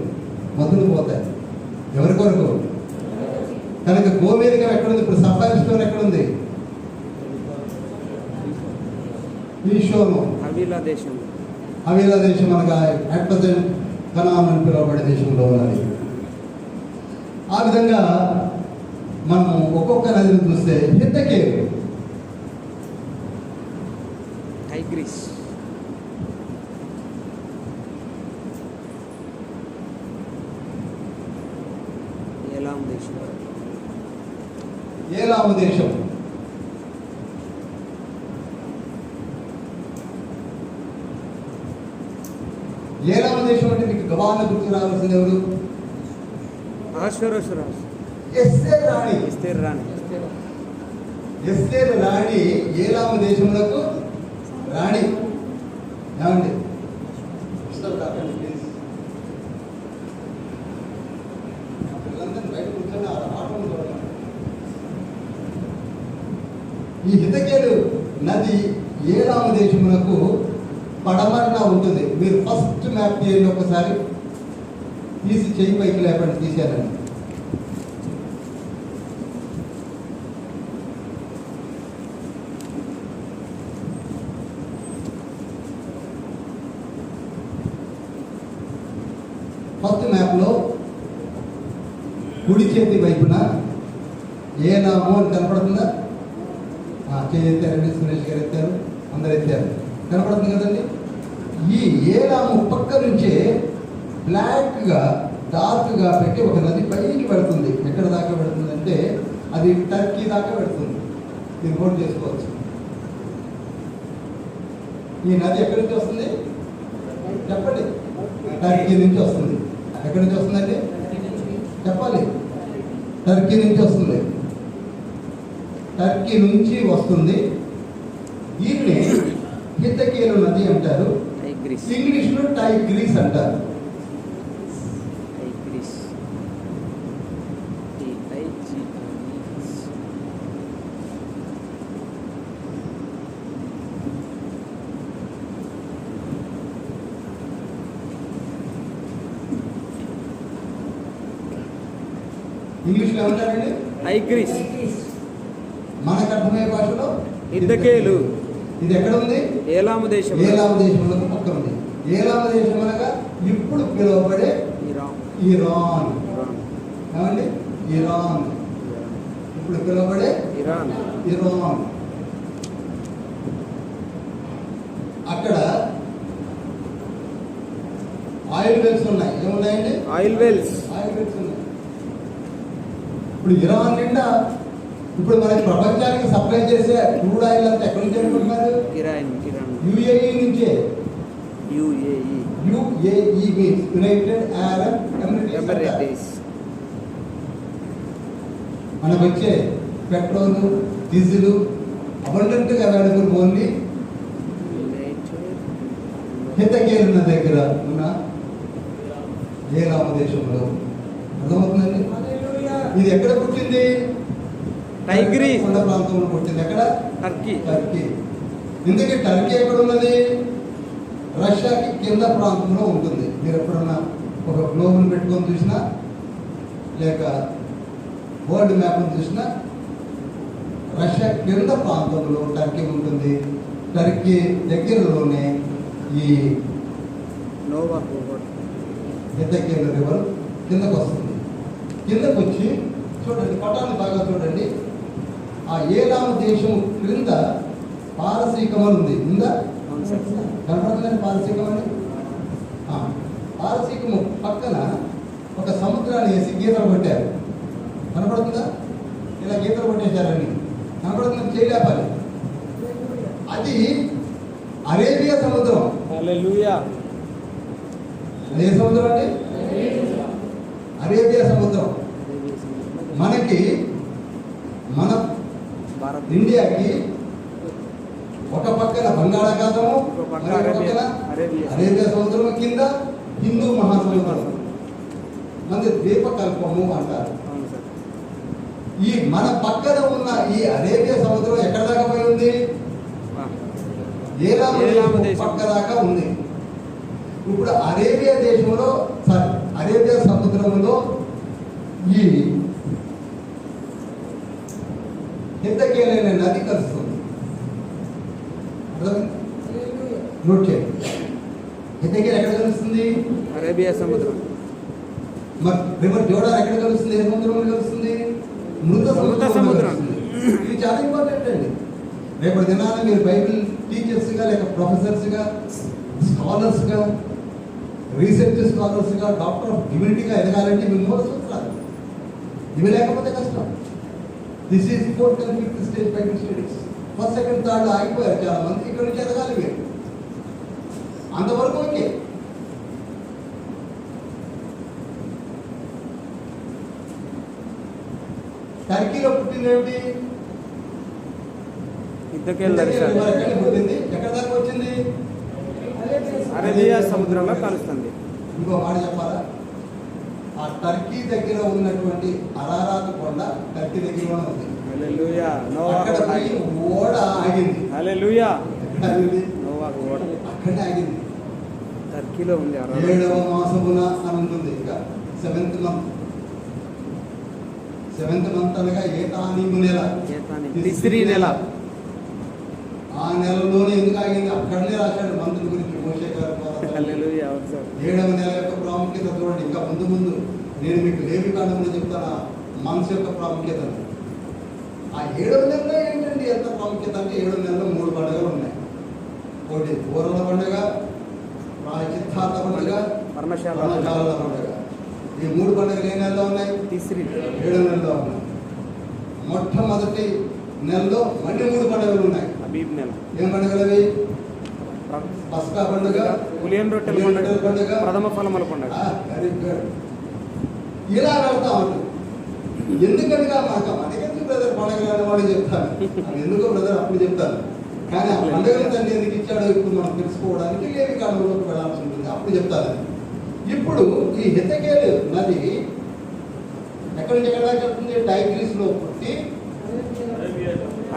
మొదలు పోతాయి. ఎవరి కొరకు? కనుక గోమేధికం ఎక్కడుంది? ఇప్పుడు సఫైర్ స్టోన్ ఎక్కడుంది? ఈశోను, హవిలా దేశం. హవిలా దేశం అనగా అట్ ప్రజెంట్ కనాన్ అని పిలువబడే దేశంలో ఉన్నది. ఆ విధంగా మనం ఒక్కొక్క నదిని చూస్తే హిద్దకేలు, టైగ్రిస్, ఏలాం దేశం. ఏలాము దేశం, ఏలాము దేశం అంటే మీకు గవాన గుర్తు రావాల్సింది ఎవరు? అహష్వేరోషురాజు. ఎస్తేరు రాణి. ఎస్తేరు రాణి. ఎస్తేరు రాణి ఏలాము దేశములకు రాణి. ఏమండి? బయట కూర్చొని ఆటలు చూడండి. ఈ హితకేలు నది ఏలాము దేశమునకు పడమరన ఉంటుంది. మీరు ఫస్ట్ మ్యాప్ తీయండి ఒకసారి, తీసి చెయ్యి పైకి లేకుండా తీసేయాలండి. ఫస్ట్ మ్యాప్లో కుడి చేతి వైపున ఏలాము అని కనపడుతుందా? ఎత్తారండి, సురేష్ గారు ఎత్తారు, అందరు ఎత్తారు, కనపడుతుంది కదండి. ఈ ఏలాము పక్క నుంచే బ్లాక్గా డార్క్గా పెట్టి ఒక నది పైకి పెడుతుంది. ఎక్కడ దాకా పెడుతుంది అంటే అది టర్కీ దాకా పెడుతుంది. మీరు నోట్ చేసుకోవచ్చు. ఈ నది ఎక్కడి నుంచి వస్తుంది చెప్పండి? టర్కీ నుంచి వస్తుంది. ఎక్కడి నుంచి వస్తుందండి చెప్పాలి? టర్కీ నుంచి వస్తుంది. టర్కీ నుంచి వస్తుంది. దీన్ని హితకేలు నది అంటారు. టైగ్రిస్. ఇంగ్లీష్లో టైగ్రీస్ అంటారు. టైగ్రిస్. TIGRIS. ఇంగ్లీష్లో ఏమంటారండి? టైగ్రిస్. మనకు అర్థమయ్యే భాషలో హిద్దకేలు. ఇది ఎక్కడ ఉంది? ఏలాము దేశం. ఏలాము దేశంలో పక్కన ఉంది. ఏలాము దేశం అనగా ఇప్పుడు పిలువబడే ఇరాన్. ఇరాన్. ఇరాన్. ఏమండి? ఇరాన్. ఇప్పుడు పిలువబడే ఇరాన్. ఇరాన్. అక్కడ ఆయిల్ వెల్స్ ఉన్నాయి. ఏమున్నాయండి? Oil wells. ఆయిల్ వెల్స్ ఉన్నాయి. ఇప్పుడు ఇరాన్ నిండా ఇప్పుడు మనకి ప్రపంచానికి సప్లై చేసే క్రూడ్ ఆయిల్ అంతా ఎక్కడి నుంచి అనుకుంటున్నారు? ఇరాన్. యుఏఈ నుంచే. UAE. UAE means United Arab Emirates. మనకు వచ్చే పెట్రోల్, డీజిల్ అబండెంట్గా అవైలబుల్ ఓన్లీ హితకేలున్న దగ్గర ఉన్న ఏలాము దేశంలో. అర్థమవుతుందండి? ఇది ఎక్కడ పుట్టింది? టైగ్రిస్. కొండ ప్రాంతంలో పుట్టింది. ఎక్కడ? టర్కీ. టర్కీ. ఇందుకే టర్కీ ఎక్కడ ఉన్నది? రష్యాకి కింద ప్రాంతంలో ఉంటుంది. మీరు ఎప్పుడన్నా ఒక గ్లోబుని పెట్టుకొని చూసినా లేక వరల్డ్ మ్యాప్ని చూసినా రష్యా కింద ప్రాంతంలో టర్కీ ఉంటుంది. టర్కీ దగ్గరలోనే ఈ నోవా. హిద్దకేలు రివర్ కిందకు వస్తుంది. కిందకు వచ్చి చూడండి, పటాన్ని బాగా చూడండి. ఆ ఏలాము దేశం క్రింద పారసీకం అని ఉంది. ఉందా? అవును సార్. కనపడుతుందండి పారసీకం అని? పారసీకము పక్కన ఒక సముద్రాన్ని వేసి గీతలు కొట్టారు. కనపడుతుందా? ఇలా గీతలు కొట్టేశారని కనపడుతుందని చేయలేపాలి. అది అరేబియా సముద్రం. హల్లెలూయా. అదే సముద్రం అండి, అరేబియా సముద్రం. మనకి మన భారత్. ఇండియాకి ఒక పక్కన బంగాళాఖాతము, ఒక పక్క మరొక పక్కన అరేబియా. అరేబియా సముద్రం, కింద హిందూ మహాసముద్రం. మంది ద్వీపకల్పము అంటారు. అవును సార్. ఈ మన పక్కన ఉన్న ఈ అరేబియా సముద్రం ఎక్కడ దాకా పోయి ఉంది? ఏలాము దేశం పక్క దాకా ఉంది. ఇప్పుడు అరేబియా దేశంలో అరేబియా సముద్రంలో ఈ హిద్దకేలు అనే నది కలుస్తుంది. నోట్ చేయండి. హిద్దకేలు ఎక్కడ కలుస్తుంది? అరేబియా సముద్రం. మరి రివర్ జోర్డాన్ ఎక్కడ కలుస్తుంది? ఏ సముద్రంలో కలుస్తుంది? మృత సముద్రం. ఇది చాలా ఇంపార్టెంట్ అండి. రేపటి దినాన మీరు బైబిల్ టీచర్స్గా లేక ప్రొఫెసర్స్గా, స్కాలర్స్గా, రీసెర్చ్ స్కాలర్స్గా, డాక్టర్ ఆఫ్ డివినిటీగా ఎదగాలంటే మీరు 3 సంవత్సరాలు. ఇవి లేకపోతే కష్టం. This is 4th and 5th stage Bible studies. 1st, 2nd, 3rd ఆగిపోయారు చాలా మంది. ఇక్కడ నుంచి ఎదగాలి మీరు. అంతవరకు ఓకే. టర్కీలో పుట్టింది ఏమిటి? హిద్దకేలు దర్శనం. ఎక్కడ పుట్టింది? ఎక్కడ దాకా వచ్చింది? అరేబియా సముద్రంలో కలుస్తుంది. ఇంకో మాట చెప్పాలా? ఆ టర్కీ దగ్గర ఉన్నటువంటి అరారాత్ కొండ టర్కీ దగ్గరలోనే ఉంది. హల్లెలూయా. నోవా. అక్కడ పోయి ఓడ ఆగింది. హల్లెలూయా. ఎక్కడ ఆగింది? నోవా ఓడ అక్కడే ఆగింది. టర్కీలో ఉంది. 7వ మాసమున అని ఉంటుంది. ఇంకా 7th మంత్. 7th మంత్ అనగా ఏతానీము నెల, తిస్రీ నెల. ఆ నెలలోనే ఎందుకు ఆగింది? అక్కడనే రాశాడు మంత్రుల గురించి మోషే గారు. హల్లెలూయా. అవును సార్. 7వ నెల యొక్క ప్రాముఖ్యత చూడండి. ఇంకా ముందు నేను మీకు లేవి కాండంలో చెప్తాను మనసు యొక్క ప్రాముఖ్యతను. ఆ 7 నెలలో ఏంటండి ఎంత ప్రాముఖ్యత అంటే 7 నెలల్లో 3 పండుగలు ఉన్నాయి. ఒకటి పూర్ణ పండుగ, ప్రాయచిత్తార్థ పండుగ, పర్ణశాల పర్ణశాలల పండుగ. ఈ 3 పండుగలు ఏ నెలలో ఉన్నాయి? తీసిరి 7 నెలల్లో ఉన్నాయి. మొట్టమొదటి నెలలో మళ్ళీ 3 పండుగలు ఉన్నాయి. అబీబ్ నెల, ఏం పండుగలు అవి? పస్కా పండుగ, ఉలియన్ రొట్టెల పండుగ, ప్రథమ ఫలముల పండుగ. Very good. ఇలా వెళ్తా ఉంటుంది. ఎందుకనిగా మాకు మనకెందుకు బ్రదర్ పండుగలు అని వాళ్ళు చెప్తాను. అది ఎందుకో బ్రదర్ అప్పుడు చెప్తాను. కానీ ఆ పండుగలు తండ్రి ఎందుకు ఇచ్చాడో ఇప్పుడు మనం తెలుసుకోవడానికి లేవి కాలంలోకి వెళ్ళాల్సి ఉంటుంది. అప్పుడు చెప్తాను. ఇప్పుడు ఈ హెజకేలు నది ఎక్కడి నుంచి ఎక్కడ దాకా వెళ్తుంది? టైగ్రీస్ లో పుట్టి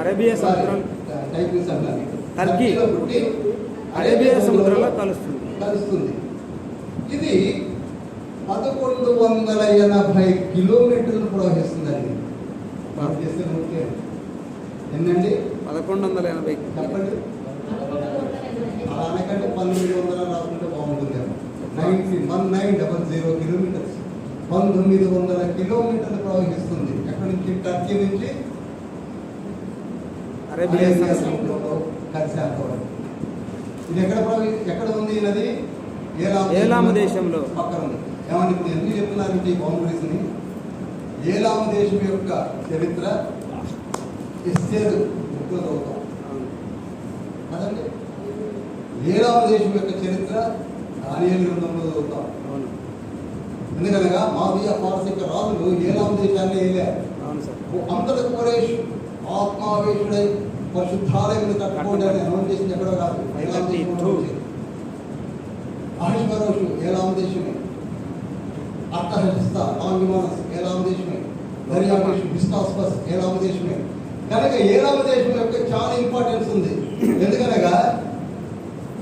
అరేబియా సముద్రం, టైగ్రీస్ అన్నది టర్కీ టర్కీలో పుట్టి అరేబియా సముద్రంలో కలుస్తుంది. ఇది 1180 కిలోమీటర్లు ప్రవహిస్తుందండి. మనం చేస్తే ఓకే ఎన్నండి? 1180. చెప్పండి. అలా అనకంటే 1900 రాసుకుంటే బాగుంటుందేమో. 1900 కిలోమీటర్స్, 1900 కిలోమీటర్లు ప్రవహిస్తుంది. ఎక్కడి నుంచి? టర్కీ నుంచి అరేబియా సముద్రంలో కలిసేంతవరకు. ఇది ఎక్కడ ఉంది ఈ నది? ఏలాము దేశంలో పక్కన ఉంది. ఏమని ఇప్పుడు ఎందుకు చెప్తున్నారంటే ఈ బౌండరీస్ ని? ఏలాము దేశం యొక్క చరిత్ర ఎస్తేరు బుక్లో చదువుతాం అదండి. ఏలాము దేశం యొక్క చరిత్ర దానియేలు గ్రంథంలో చదువుతాం. ఎందుకనగా మాదియా పారసిక రాజులు ఏలాము దేశాన్ని ఏలారు. అంతటి కోరేష్ ఆత్మావేశుడై పరిశుద్ధాలయం కట్టుకోవడానికి అనౌన్స్ చేసింది ఎక్కడో కాదు, ఏలాము దేశంలో వచ్చింది. అహష్వరోషు ఏలాము దేశమే, అర్థహస్త లాంగిమానస్ ఏలాము దేశమే, దర్యావేషు బిస్టాస్పస్ ఏలాము దేశమే. కనుక ఏలాము దేశం యొక్క చాలా ఇంపార్టెన్స్ ఉంది. ఎందుకనగా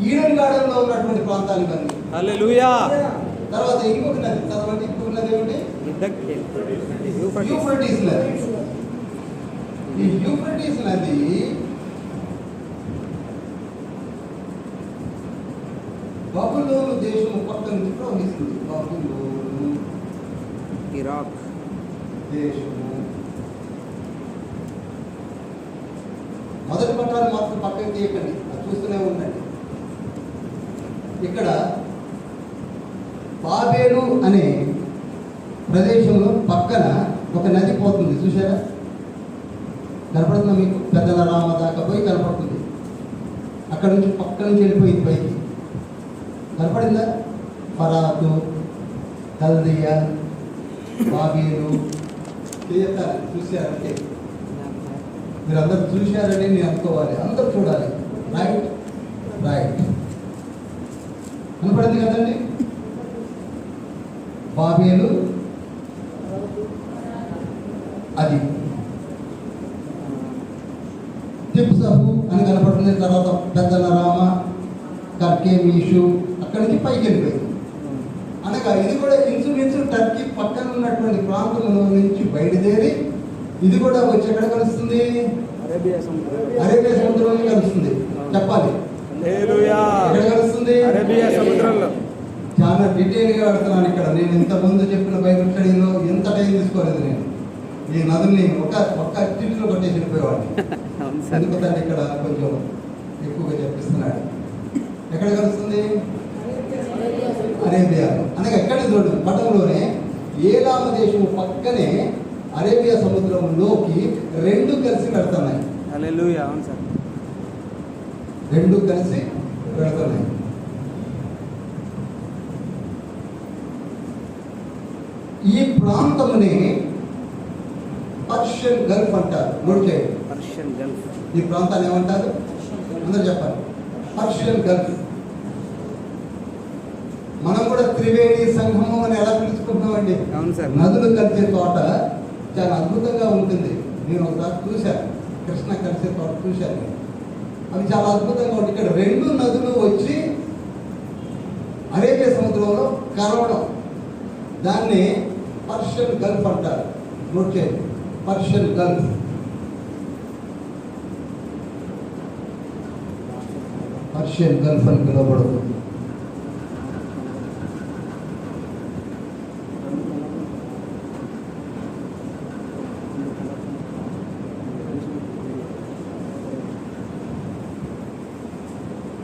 ఈడెన్ గార్డెన్ లో ఉన్నటువంటి ప్రాంతాలు ఇవన్నీ. హల్లెలూయా. తర్వాత ఇంకొక నది చదవండి. ఇంకొక నది ఏమిటి? యూఫ్రటీస్ నది. ఈ యూఫ్రటీస్ నది బబులోను దేశము పక్క నుంచి ప్రవహిస్తుంది. బబులోను ఇరాక్ దేశము మొదటి పట్టాలు మాత్రం పక్కకి తీయకండి, అది చూస్తూనే ఉండండి. ఇక్కడ బాబేలు అనే ప్రదేశంలో పక్కన ఒక నది పోతుంది, చూసారా? కనపడుతుందా మీకు? పెద్దల రామ దాకా పోయి కనపడుతుంది. అక్కడ నుంచి పక్క నుంచి వెళ్ళిపోయింది పైకి. కనపడిందా? ఫరాతు, కల్దియా, బాబేలు చూశారంటే మీరు అందరు చూశారని నేను అనుకోవాలి. అందరూ చూడాలి. రైట్ రైట్ కనపడింది కదండి. బాబేలు అది తిప్సహు అని కనపడుతుంది. తర్వాత పెద్దల రామ, కర్కేమీషు, అక్కడి నుంచి పైకి వెళ్ళిపోయింది. అనగా ఇది కూడా ఇంచుమించు టర్కీ పక్కన ఉన్నటువంటి ప్రాంతంలో నుంచి బయలుదేరి ఇది కూడా వచ్చి ఎక్కడ కలుస్తుంది? అరేబియా సముద్రంలో కలుస్తుంది. చెప్పాలి, ఎక్కడ కలుస్తుంది? అరేబియా సముద్రంలో. చాలా డీటెయిల్ గా ఆడుతున్నాను ఇక్కడ. నేను ఇంత ముందు చెప్పిన బైబిల్ స్టడీలో ఎంత టైం తీసుకోలేదు. నేను ఈ నదుల్ని ఒక్క చిటిలో కొట్టేసి వెళ్ళిపోయేవాడిని. ఎందుకంటే ఇక్కడ కొంచెం ఎక్కువగా చెప్పిస్తున్నాడు. ఎక్కడ కలుస్తుంది? అరేబియా. అనగా ఎక్కడ చూడు పటంలోనే ఏలాము దేశం పక్కనే అరేబియా సముద్రంలోకి రెండు కలిసి పెడుతున్నాయి. హల్లెలూయా. అవును సార్, రెండు కలిసి పెడుతున్నాయి. ఈ ప్రాంతంని పర్షియన్ గల్ఫ్ అంటారు. నోట్ చేయండి. Persian Gulf. ఈ ప్రాంతాన్ని ఏమంటారు? అందరూ చెప్పాలి. Persian Gulf. మనం కూడా త్రివేణి సంగమం అని ఎలా పిలుచుకుంటున్నామండి? అవును సార్. నదులు కలిసే తోట చాలా అద్భుతంగా ఉంటుంది. నేను ఒకసారి చూశాను, కృష్ణ కలిసే తోట చూశాను. అవి చాలా అద్భుతంగా ఉంటుంది. ఇక్కడ రెండు నదులు వచ్చి అరేబియా సముద్రంలో కలవడం, దాన్ని పర్షియన్ గల్ఫ్ అంటారు. నోట్ చేయండి, పర్షియన్ గల్ఫ్. పర్షియన్ గల్ఫ్ అని పిలువబడుతుంది.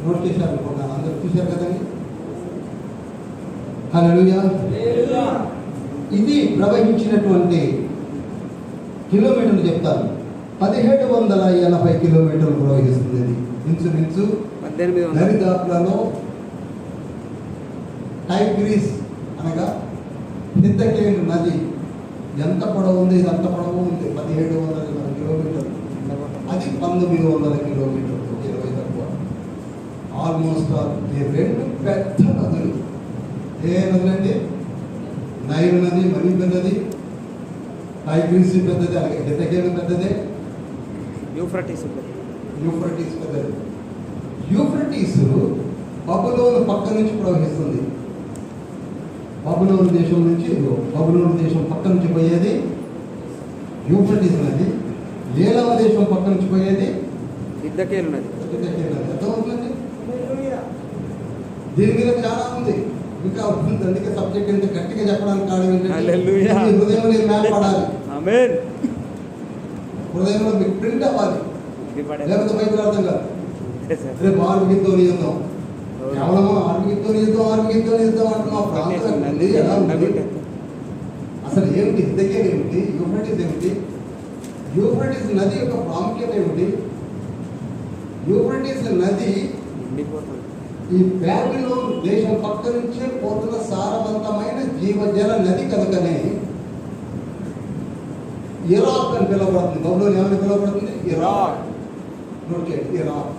నోట్ చేశారు అనుకుంటున్నాను, అందరూ చూశారు కదండి. హల్లెలూయా. ఇది ప్రవహించినటువంటి కిలోమీటర్లు చెప్తాను. 1780 కిలోమీటర్లు ప్రవహిస్తుంది. ఇది ఇంచుమించు 1800. దరిదాపులలో టైగ్రీస్ అనగా హిద్దకేలు నది ఎంత పొడవు ఉంది, ఇది అంత పొడవు ఉంది. 1700 కిలోమీటర్లు. అది 1900 కిలోమీటర్లు, 20 తక్కువ. ఆల్మోస్ట్ రెండు పెద్ద నదులు. ఏ నదులండి? నైల్ నది మరీ పెద్దది, టైగ్రీస్ పెద్దది, అలాగే హిద్దకేలు పెద్దదే, యూఫ్రటీస్. యూఫ్రటీస్ పెద్దది. యూఫ్రటీస్ బబులోను పక్క నుంచి ప్రవహిస్తుంది. బబులోను దేశం నుంచి, బబులోను దేశం పక్క నుంచి పోయేది యూఫ్రటీస్ నది. ఏలవ దేశం పక్క నుంచి పోయేది హిద్దకేలు నది. హిద్దకేలు నది. అర్థమవుతుందండి? దీని మీద చాలా ఉంది, ఇంకా ఉంటుంది. అందుకే సబ్జెక్ట్ ఎంత గట్టిగా చెప్పడానికి కారణం ఏంటంటే హల్లెలూయా. మీ హృదయంలో మ్యాప్ పడాలి, ఆమేన్. హృదయంలో మీకు ప్రింట్ అవ్వాలి, ఇది పడే. లేకపోతే బైబిల్ అర్థం కాదు. Yes, sir. రేపు ఆరోగ్యంతో యుద్ధం, కేవలం ఆరోగ్యంతో యుద్ధం అంటున్నా. ప్రాంతం ఉంది, ఎలా ఉంది? అసలు ఏమిటి హిద్దకేలు ఏమిటి? యూఫ్రటీస్ ఏమిటి? యూఫ్రటీస్ నది యొక్క ప్రాముఖ్యత ఏమిటి? యూఫ్రటీస్ నది నిండిపోతుంది. ఈ బాబిలోన్ దేశం పక్క నుంచే పోతున్న సారవంతమైన జీవజల నది కనుకనే ఇరాక్ అని పిలువబడుతుంది. బబులోన్ ఏమని పిలువబడుతుంది? ఇరాక్. నోట్ చేయండి, ఇరాక్.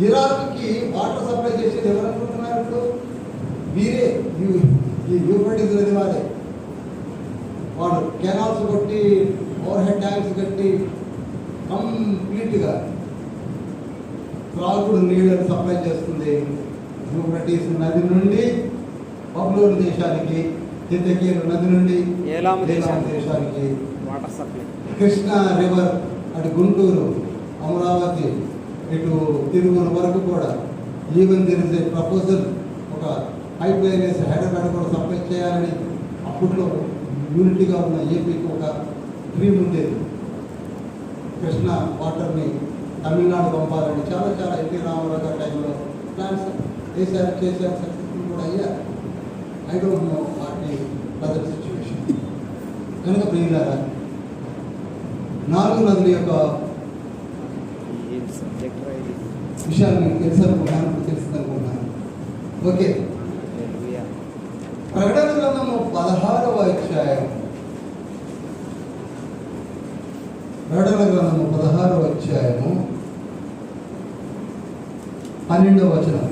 ఇరాక్కి వాటర్ సప్లై చేసేది ఎవరు అనుకుంటున్నారు ఇప్పుడు? వీరే, ఈ యూఫ్రటీస్ నది వారే. వాడు కెనాల్స్ కొట్టి, ఓవర్ హెడ్ ట్యాంక్స్ కట్టి కంప్లీట్గా త్రాగుడు నీళ్ళని సప్లై చేస్తుంది. యూఫ్రటీస్ నది నుండి బబులోను దేశానికి, హిద్దకేలు నది నుండి ఏలాం దేశానికి, వాటర్ సప్లై. కృష్ణా రివర్ అటు గుంటూరు, అమరావతి, ఇటు తిరుమల వరకు కూడా. Even there is a proposal, ఒక పైప్ లైన్ వేసి హైదరాబాద్ కూడా సప్లై చేయాలని అప్పట్లో యూనిటీగా ఉన్న ఏపీకి ఒక డ్రీమ్ ఉండేది. కృష్ణా వాటర్ని తమిళనాడు పంపాలని చాలా ఎన్టీ రామారావు గారి టైంలో ప్లాన్స్ చేశారు, సక్సెస్ఫుల్ కూడా అయ్యారు. ఐ డోంట్ నో వాటి ప్రజెంట్ సిచ్యువేషన్. కనుక ప్రియులారా, 4 నదుల యొక్క ఏం సబ్జెక్ట్ రా ఇది? విషయాలు మీకు తెలుసనుకున్నాను, తెలుస్తుందనుకున్నాను. ఓకే, హల్లెలూయా. ప్రకటన గ్రంథము 16వ అధ్యాయం. ప్రకటన గ్రంథము 16వ అధ్యాయము 12వ వచనం.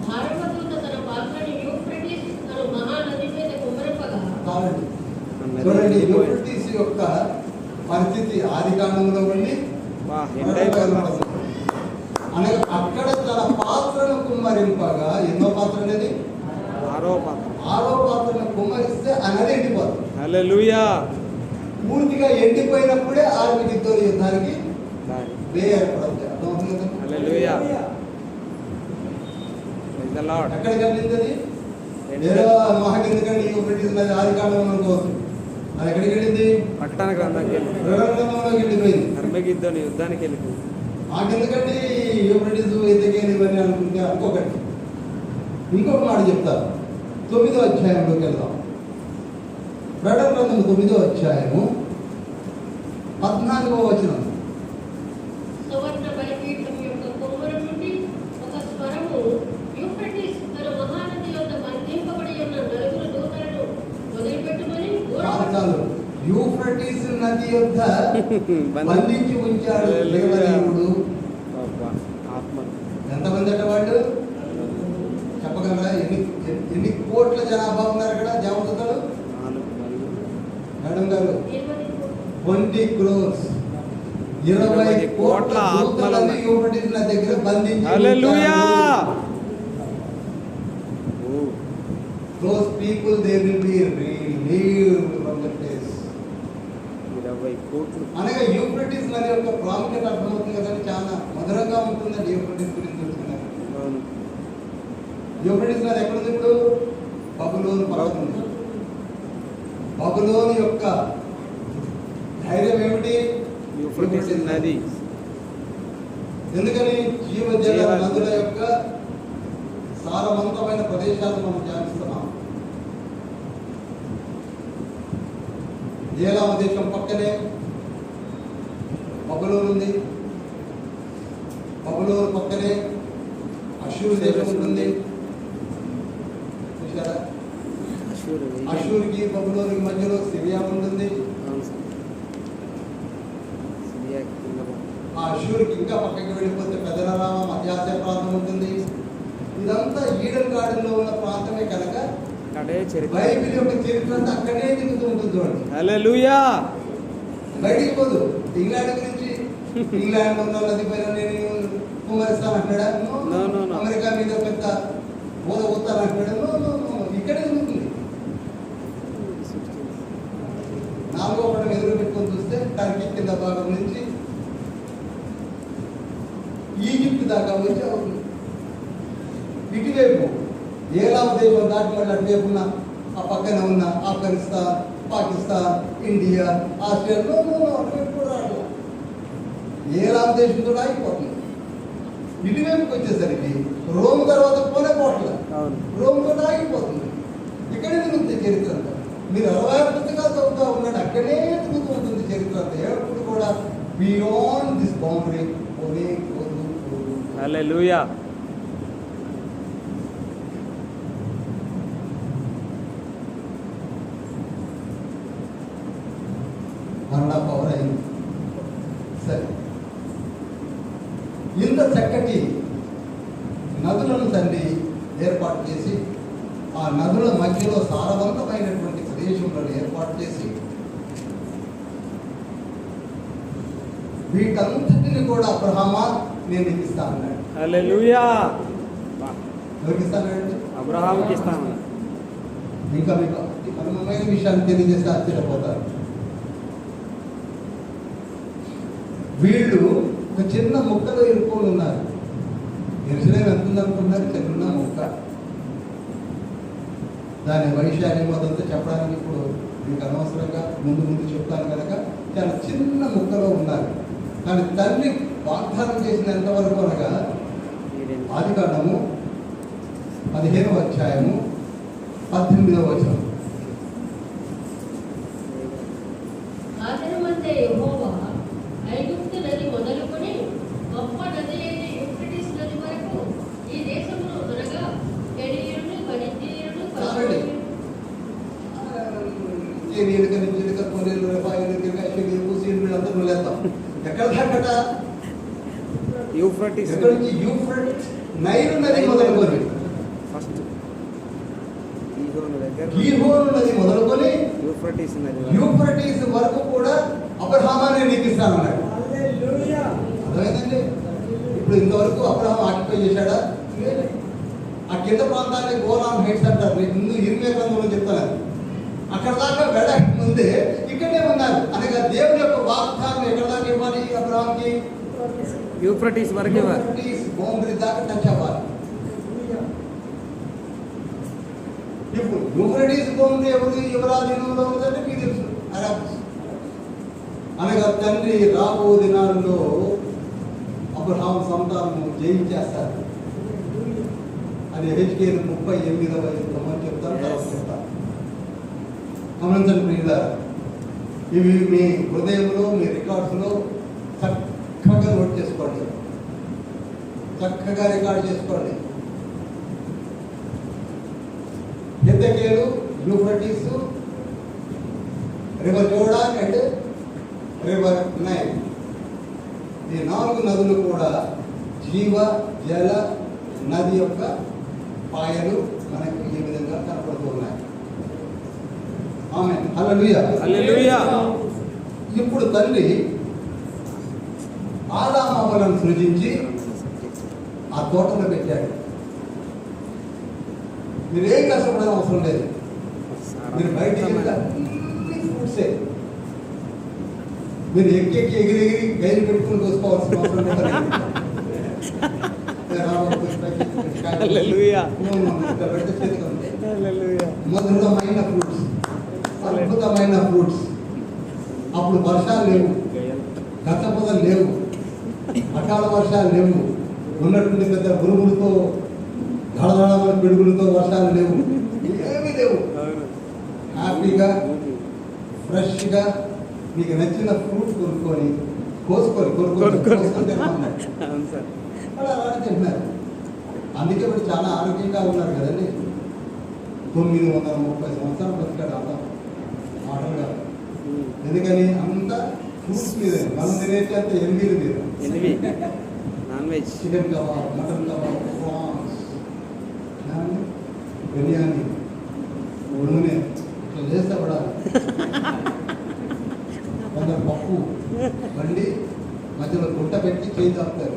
భారతదూత తన పాత్రని యూఫ్రటీస్ అను మహానది మీద కుమ్మరింపగా కాదండి, చూడండి యూఫ్రటీస్ యొక్క పరిస్థితి ఆది కాండంలో ఉండి అనగా అక్కడ తన పాత్రను కుమ్మరింపగా, ఎన్నో పాత్ర అనేది? 6వ పాత్ర. 6వ పాత్రను కుమ్మరిస్తే ఆ నది ఎండిపోతుంది. హల్లెలూయా. పూర్తిగా ఎండిపోయినప్పుడే ఆర్మితో యుద్ధానికి దారి. వే ఏర్పడుతుంది. అర్థమవుతుంది కదా? హల్లెలూయా. Praise the Lord. ఎక్కడికి వెళ్ళింది అది? ఏదో మహాకిందకండి యూఫ్రటీస్ నది ఆది కాండంలో అనుకోవచ్చు. అది ఎక్కడికి వెళ్ళింది? ప్రకటన గ్రంథంకి వెళ్ళి గ్రంథంలోకి వెళ్ళిపోయింది. హర్మగిద్దోని యుద్ధానికి వెళ్ళిపోయింది. మాకెందుకండి యూఫ్రటీస్ ఎద్దకేలు ఇవన్నీ అనుకుంటే అనుకోకండి. ఇంకొక మాట చెప్తారు. 9వ అధ్యాయంలోకి వెళ్దాం. ప్రకటన గ్రంథం 9వ అధ్యాయము 14వ వచనం. సువర్ణ బలిపీఠం యొక్క కొమ్మరం నుండి ఒక స్వరము యూఫ్రటీస్ తన మహానది యొద్ద బంధింపబడి ఉన్న 4 దూతలను వదిలిపెట్టుమని చాలు. యూఫ్రటీస్ నది యొద్ద బంధించి ఉంచాడు దేవదేవుడు. ఆత్మలు ఎంతమంది అట వాళ్ళు చెప్పగలరా? ఎన్ని కోట్ల జనాభా ఉన్నారు అక్కడ దేవదూతలు? 4 మేడం గారు, 20 20 crores, 20 కోట్ల దూతలని యూఫ్రటీస్ నది దగ్గర బంధించి హల్లెలూయా. Those people, they will be relieved from the place. 20 కోట్లు. అనగా యూఫ్రటీస్ నది యొక్క ప్రాముఖ్యత అర్థమవుతుంది కదండి. చాలా మధురంగా ఉంటుందండి యూఫ్రటీస్ గురించి తెలుసుకున్నారు. అవును. యూఫ్రటీస్ నది ఎక్కడుంది ఇప్పుడు? బబులోను పక్కన ఉంది. బబులోను యొక్క ధైర్యం ఏమిటి? యూఫ్రటీస్ నది. ఎందుకని జీవజల నదుల యొక్క సారవంతమైన ప్రదేశాలు మనం ధ్యానిస్తున్నాం. ఏలామ దేశం పక్కనే బబులోను ఉంది. బబులోను పక్కనే అషూరు దేశం ఉంటుంది. చూసారా? అషూర్కి బబులోనికి మధ్యలో సిరియా ఉంటుంది. ఆ అషూర్కి ఇంకా పక్కకి వెళ్ళిపోతే పెదనరామ మధ్యాసియా ప్రాంతం ఉంటుంది. ఇదంతా ఈడెన్ గార్డెన్లో ఉన్న ప్రాంతమే కనుక బైబిల్ యొక్క చరిత్ర అంతా అక్కడే తిరుగుతూ ఉంటుంది. చూడండి, హల్లెలూయా. బయటికి పోదు. ఇంగ్లాండ్ గురించి ఇంగ్లాండ్ ఉన్న నది పైన నేను కుమరిస్తాను అంటాడా? అమెరికా మీద పెద్ద బోధ పోతాను అంటాడా? ఇక్కడే తిరుగుతుంది. 4వ పటం ఎదురు పెట్టుకొని చూస్తే టర్కీ కింద భాగం నుంచి ఈజిప్ట్ దాకా వచ్చి అవుతుంది. ఇటువైపు ఏలామ దేశం దాటి మళ్ళీ అటువైపు ఉన్న ఆ పక్కన ఉన్న ఆఫ్ఘనిస్తాన్, పాకిస్తాన్, ఇండియా, ఆస్ట్రేలియా అటువైపు కూడా రావట్లేదు. ఏలామ దేశంతో ఆగిపోతుంది. ఇటువైపుకి వచ్చేసరికి రోమ్ తర్వాత పోనే పోవట్లేదు. రోమ్తో ఆగిపోతుంది. ఇక్కడే తిరుగుతుంది చరిత్ర అంతా. మీరు 66 పుస్తకాలు చదువుతూ ఉన్నాడు, అక్కడే తిరుగుతూ ఉంటుంది చరిత్ర అంతా. ఎప్పుడు కూడా బియాండ్ దిస్ బౌండరీ పోనే పోదు. హల్లెలూయా. మరణ పవర్ అయింది. సరే, ఇంత చక్కటి నదులను తండ్రి ఏర్పాటు చేసి ఆ నదుల మధ్యలో సారవంతమైనటువంటి ప్రదేశంలో ఏర్పాటు చేసి వీటంతటిని కూడా అబ్రహామా నేను నీకు ఇస్తాను అన్నాడు. హల్లెలూయా. ఎవరికి ఇస్తానండి? అబ్రహాముకి ఇస్తాను. ఇంకా మీకు అనుమైన విషయాన్ని తెలియజేస్తే ఆశ్చర్యపోతారు. వీళ్ళు ఒక చిన్న ముక్కలో ఇరుక్కొని ఉన్నారు. ఎరుసలేం ఎంత ఉందనుకున్నారు? చిన్న ముక్క. దాని వైశాల్యం అదంతా చెప్పడానికి ఇప్పుడు మీకు అనవసరంగా ముందు చెప్తాను కనుక చాలా చిన్న ముక్కలో ఉన్నారు. కానీ తల్లి వాగ్దానం చేసిన ఎంతవరకు అనగా ఆదికాండము 15వ అధ్యాయము 18వ వచనం. ఆదిమందే యెహోవా ఐగుప్తు నది మొదలుకొని గొప్ప నది అయిన యూఫ్రటీస్ నది వరకు ఈ దేశమును అనగా కెనీయులను, ఫలిష్తీయులను, ఎక్కడ దాకట? యూఫ్రటీస్ నైలు నది మొదలుకొని ఫస్ట్ గీహోను నది మొదలుకొని యూఫ్రటీస్ నది యూఫ్రటీస్ వరకు కూడా అబ్రహామాన్ని నీకు ఇస్తానన్నాడు. అర్థమైందండి? ఇప్పుడు ఇంతవరకు అబ్రహాం ఆక్యుపై చేశాడా? ఆ కింద ప్రాంతాన్ని గోలాన్ హైట్స్ అంటారు. మీకు ముందు ఇర్మియా గ్రంథంలో చెప్తాను. అక్కడ దాకా వెళ్ళక ముందే ఇక్కడే ఉన్నారు అనగా దేవుని యొక్క వాగ్దానం ఎక్కడ దాకా ఇవ్వాలి? అబ్రహాంకి యూఫ్రటీస్ వరకు ఇవ్వాలి. యూఫ్రటీస్ బౌండరీ దాకా టచ్ అవ్వాలి. ఇప్పుడు యూఫ్రటీస్ బౌండరీ ఎవరాధీనంలో ఉందంటే మీకు తెలుసు, అరబ్స్. అనగా తండ్రి రాబో దినాల్లో అబ్రహాం సంతానం జయించేస్తారు. అది హెచ్కేల్ 38వ అధ్యాయం చెప్తాను, తర్వాత చెప్తాను. గమనించండి ప్రియులారా, ఇవి మీ హృదయంలో, మీ రికార్డ్స్లో చక్కగా నోట్ చేసుకోండి, చక్కగా రికార్డ్ చేసుకోండి. Hiddekel, Euphrates, river Jordan and river Nile, ఈ 4 నదులు కూడా జీవ జల నది యొక్క పాయలు మనకు ఈ విధంగా కనపడుతూ ఉన్నాయి. ఆమేన్. హల్లెలూయా. హల్లెలూయా. ఇప్పుడు తల్లి ఆదామవ్వలను సృజించి ఆ తోటలో పెట్టాడు. మీరు ఏం కష్టపడడం అవసరం లేదు. మీరు బయటికి వెళ్తే అన్ని ఫ్రూట్సే. మీరు ఎక్కి ఎగిరి గైలు పెట్టుకుని చూసుకోవాల్సిన అవసరం లేదు. హల్లెలూయా. మధురమైన ఫ్రూట్స్, అద్భుతమైన ఫ్రూట్స్. అప్పుడు వర్షాలు లేవు, గచ్చపొదలు లేవు, అకాల వర్షాలు లేవు, ఉన్నటువంటి పెద్ద గురువులతో ధడధడమైన పిడుగులతో వర్షాలు లేవు, ఏమీ లేవు. అవును. హ్యాపీగా ఫ్రెష్గా మీకు నచ్చిన ఫ్రూట్ కొనుక్కొని కోసుకొని తిన్నామన్నాడు. అవును సార్. వాళ్ళు అలానే తింటున్నారు. అందుకే ఇప్పుడు చాలా ఆరోగ్యంగా ఉన్నారు కదండి. 930 సంవత్సరాలు బతికాడు అలా మాటలుగా. ఎందుకని అంతా ఫ్రూట్స్ మీద, మనం తినేది అంతా ఎనిమిది మీద. ఎనిమిది non veg. Chicken kebab, mutton kebab, prawns, biryani, నూనె ఇట్లా చేస్తే పడాలి. కొందరు పప్పు వండి మధ్యలో గుంట పెట్టి చేయి తాపుతారు.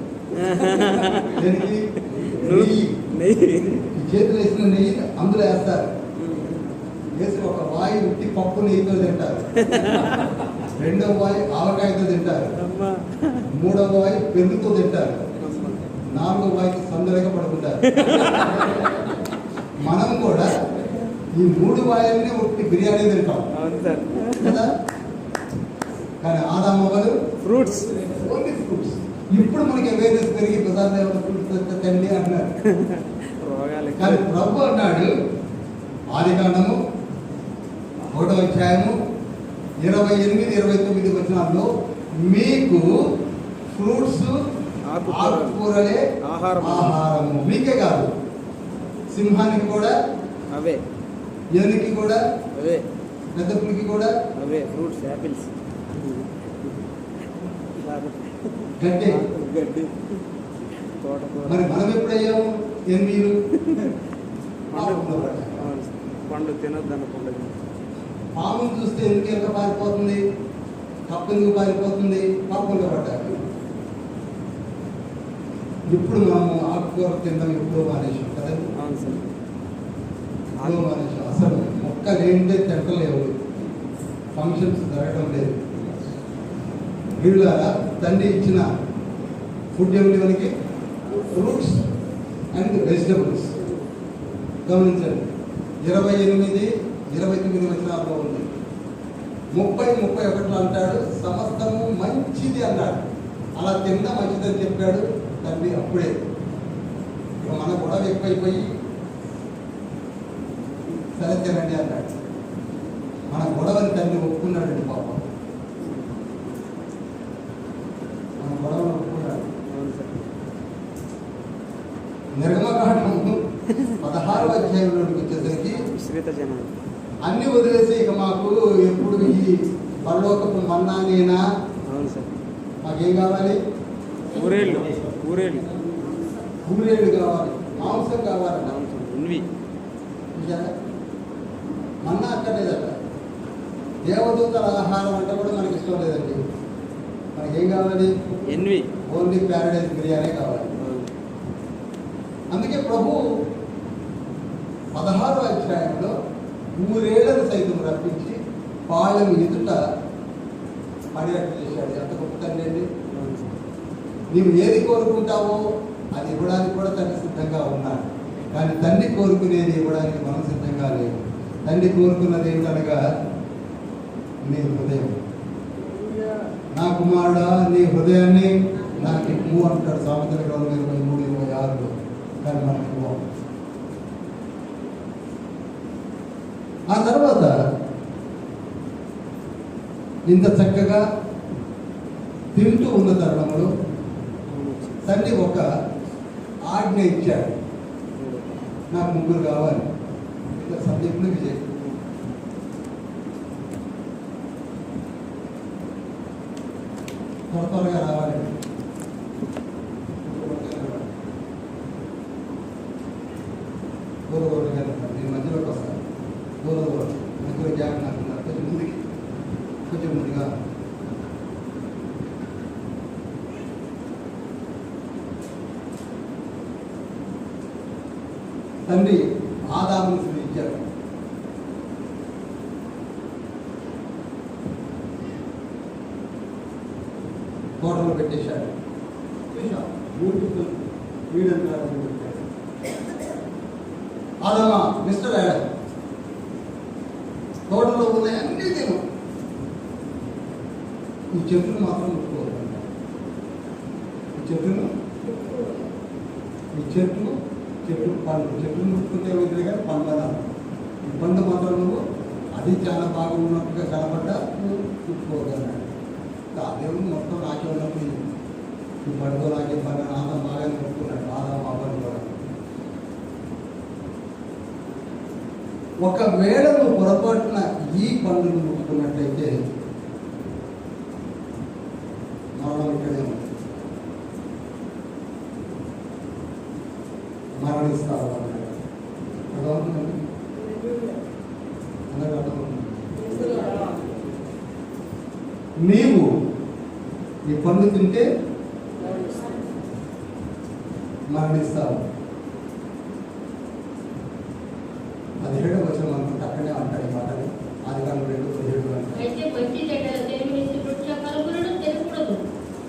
దేనికి? నెయ్యి. ఈ చేతులు వేసిన నెయ్యి అందులో వేస్తారు. వేసి ఒక వాయి ఉట్టి పప్పు నెయ్యితో తింటారు, రెండవ వాయి ఆవకాయతో తింటారు, మూడవ వాయి పెరుగుతో తింటారు, నాలుగో వాయికి సందడిగా పడుకుంటారు. మనం కూడా ఈ 3 వాయిల్ని ఉట్టి బిర్యానీ తింటాం. అవును సార్. కదా? కానీ ఆదామవ్వలు ఫ్రూట్స్. Only fruits. ఇప్పుడు మనకి అవేర్నెస్ పెరిగి ప్రధాన ఫ్రూట్స్ తండ్రి అంటున్నారు. రోగాలు. కానీ ప్రభు అన్నాడు ఆదికాండము 1వ అధ్యాయము 28-29 వచనాల్లో మీకు ఫ్రూట్స్ ఆకుకూరలే ఆహారము. మీకే కాదు, సింహానికి కూడా అవే, ఏనుకి కూడా అవే, పెద్ద పులికి కూడా అవే ఫ్రూట్స్, యాపిల్స్, గడ్డి. గడ్డి, తోటకూర. మరి మనం ఎప్పుడయ్యాము ఎనిమిది? పండు తినొద్దన్న పండు. పామును చూస్తే ఎందుకు ఎంత పారిపోతుంది, కప్పు ఎందుకు పారిపోతుంది? పాపంలో పడ్డారు. ఇప్పుడు మనము ఆకుకూర తినడం ఎప్పుడో మానేసాం కదండి. అవును సార్. ఎప్పుడో మానేసాం. అసలు మొక్క లేనిదే తింటలేవు, ఫంక్షన్స్ జరగడం లేదు. వీళ్ళ తండ్రి ఇచ్చిన ఫుడ్ ఏమిటి మనకి? Fruits and vegetables. గమనించండి, 28-29 వచనాల్లో ఉంది. 30-31 అంటాడు సమస్తము మంచిది అన్నాడు. అలా తిన్నా మంచిదని చెప్పాడు తండ్రి. అప్పుడే ఇక మన గొడవ ఎక్కువైపోయి సరే తినండి అన్నాడు. మన గొడవని తండ్రి ఒప్పుకున్నాడండి పాపం. మన గొడవను ఒప్పుకున్నాడు. నిర్గమకాండము 16వ అధ్యాయంలోకి వచ్చేసరికి విశ్రిత జనం అన్ని వదిలేసి ఇక మాకు ఎప్పుడు ఈ పరలోకపు మన్నానేనా, అవును సార్, మాకేం కావాలి? ఊరేళ్ళు, ఊరేళ్ళు, ఊరేళ్ళు కావాలి, మాంసం కావాలన్న. అవును సార్. ఎన్వి మన్నా అక్కర్లేదట. దేవదూతల ఆహారం అంటే కూడా మనకి ఇష్టం లేదండి. మనకేం కావాలి? ఎన్వి, ఓన్లీ ప్యారడైజ్ బిర్యానీ కావాలి. అందుకే ప్రభు 16వ అధ్యాయంలో ఊరేళ్లను సైతం రప్పించి వాళ్ళని ఎదుట పడేటట్టు చేశాడు. ఎంత గొప్ప తండ్రి అండి. నీవు ఏది కోరుకుంటావో అది ఇవ్వడానికి కూడా తండ్రి సిద్ధంగా ఉన్నాడు. కానీ తండ్రి కోరుకునేది ఇవ్వడానికి మనం సిద్ధంగా లేదు. తండ్రి కోరుకున్నది ఏమిటనగా నీ హృదయం. నా కుమారుడా నీ హృదయాన్ని నాకు ఇవ్వు అంటాడు సామెతల గ్రంథం 23-26లో. కానీ మనకు ఇవ్వం. ఆ తర్వాత ఇంత చక్కగా తింటూ ఉన్న తరుణంలో తండ్రి ఒక ఆజ్ఞ ఇచ్చాడు. నాకు 3 కావాలి. ఇంకా సబ్జెక్టులు విజయ్ త్వరగా రావాలి. దూరం నేను మధ్యలోకి వస్తాను. దూరం మధ్యలో గ్యాప్ నాకు కొంచెం ముందుకి, కొంచెం ముందుగా. తండ్రి ఆదామును సృష్టించాడు. తోటలో పెట్టేశాడు. బ్యూటిఫుల్ వీడంతా ఆదామా, మిస్టర్ యాడమ్, తోటలో ఉన్న అన్ని తిను, ఈ చెట్టును మాత్రం ముట్టుకోవాలి. చెట్టును ఈ చెట్టు పండు చెట్టును ముట్టుకుంటే వదిలే కానీ పండు అన్నారు. ఈ పండు మాత్రం నువ్వు అది చాలా బాగున్నట్టుగా కనబడ్డా నువ్వు ముట్టుకోగలన్నాడు. దేవుడు మొత్తం నాకే ఉన్నప్పుడు ఈ పండుగ నాకే పని నాన్న బాగానే ముట్టుకున్నాడు. బాగా మా పని కూడా ఒకవేళ నువ్వు పొరపాటున ఈ పండును ముట్టుకున్నట్లయితే మరణం ఇక్కడే ఉంది. మరణిస్తావు అన్నాడు. అర్థమవుతుందండి? అందరూ అర్థమవుతుంది. నీవు ఈ పండు తింటే మరణిస్తావు. 17వ వచనం అనుకుంటే అక్కడే అంటాడు ఈ మాటని. ఆదికాండం 2:17 అంటాడు. అయితే మంచి చెడ్డల తెలివినిచ్చు వృక్ష ఫలములను తినకూడదు.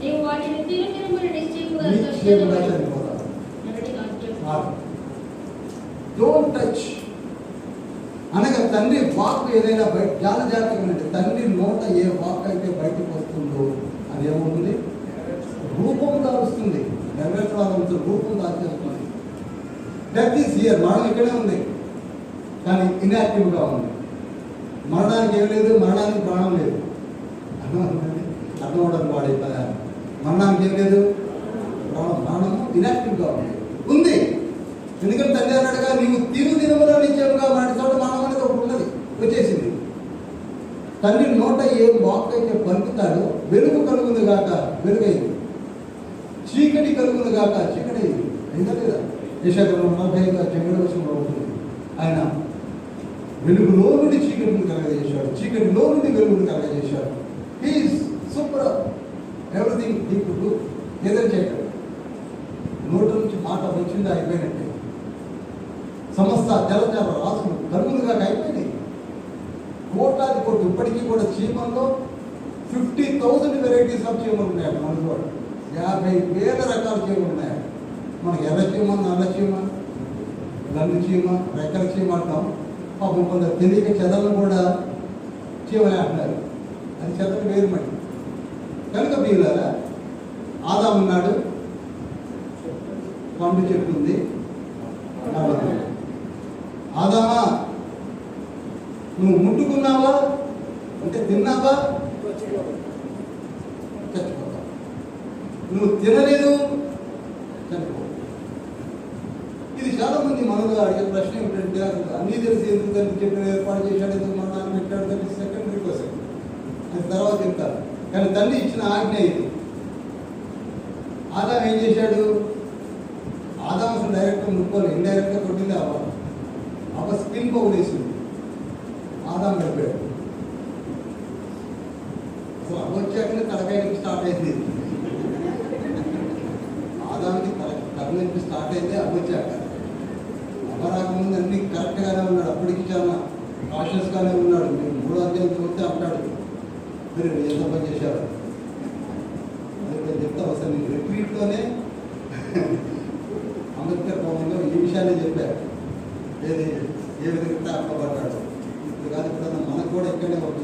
నీవు వాటిని తినమని నిశ్చయముగా చనిపోతావు. డోంట్ టచ్ అనగా తండ్రి వాక్ ఏదైనా బయట జాగ్రత్తగా అంటే తండ్రి నోట ఏ వాక్ అయితే బయటకు వస్తుందో అది ఏమవుతుంది? రూపం దాల్స్తుంది. నెరవేర్చాలని రూపం దాల్చేస్తుంది. Death is here. మరణం ఇక్కడే ఉంది కానీ ఇన్యాక్టివ్గా ఉంది. మరణానికి ఏం లేదు, మరణానికి ప్రాణం లేదు. అర్థమవడం వాడే పదాలు. మరణానికి ఏం లేదు, ప్రాణము ఇన్యాక్టివ్గా ఉంది. ఎందుకంటే తండ్రి అన్నట్టుగా నీవు తినములో నిత్యముగా మరణించడం మరణం అనేది ఒకటి ఉన్నది, వచ్చేసింది. తండ్రి నోట ఏ వాక్ అయితే పలుకుతాడో వెలుగు కలుగును గాక వెలుగైంది, చీకటి కలుగును గాక చీకటి అయింది. అయిందా లేదా? యెషయా 45:8 ఉంటుంది. ఆయన వెలుగులో నుండి చీకటిని కలగజేశాడు, చీకటిలో నుండి వెలుగుని కలగజేశాడు. He's super everything he could do. ఏదైనా చేయగలడు. నోట నుంచి మాట వచ్చింది అయిపోయినట్టే. సమస్త జలచర రాసులు కలుగులుగా అయిపోయినాయి. కోట్లాది కోట్లు. ఇప్పటికీ కూడా చీమల్లో 50,000 వెరైటీస్ ఆఫ్ చీమలు ఉన్నాయి. మనలో 50,000 రకాల చీమలు ఉన్నాయి. మనకి ఎర్ర చీమ, నల్ల చీమ, గన్ను చీమ, రెక్కల చీమ అంటాం. పాపం కొందరు తెలియక చెదలను కూడా చీమలే అంటున్నారు. అది చెదలు వేరు మళ్ళీ. కనుక వీళ్ళారా ఆదాము ఉన్నాడు, పండు చెట్టు ఉంది. ఆదామా నువ్వు ముట్టుకున్నావా అంటే తిన్నావా చచ్చిపోతావు. నువ్వు తినలేదు చనిపో. ఇది చాలా మంది మనలో అడిగే ప్రశ్న ఏమిటంటే అన్నీ తెలిసి ఎందుకు దాన్ని చెప్పిన ఏర్పాటు చేశాడు, ఎందుకు మన నాన్న పెట్టాడు, దాన్ని సెకండరీ క్వశ్చన్. అది తర్వాత చెప్తారు. కానీ తండ్రి ఇచ్చిన ఆజ్ఞ ఇది. ఆదాం ఏం చేశాడు? ఆదాం అసలు డైరెక్ట్గా ముట్టుకోవాలి, ఇండైరెక్ట్గా కొట్టింది అవ్వ. అవ్వ స్పిన్ పౌడేసింది, ఆదాం గడిపాడు. అసలు అవ్వ వచ్చాకనే తలకాయ నుంచి స్టార్ట్ అయింది. ఆదాంకి తల నుంచి స్టార్ట్ అయితే అవ్వ వచ్చాక. అవ్వ రాకముందు అన్ని కరెక్ట్గానే ఉన్నాడు. అప్పటికి చాలా కాషియస్గానే ఉన్నాడు. మీరు 3వ అధ్యాయం చూస్తే అంటాడు, మీరు ఎంత పని చేశారు అది చెప్తాను. అసలు నేను రిట్రీట్లోనే అంబేద్కర్ భవన్లో ఈ విషయాన్ని చెప్పారు. ఏది ఏ విధంగా అప్పబడ్డాడు. ఇప్పుడు కాదు, ఇప్పుడు మనకు కూడా ఇక్కడే ఒక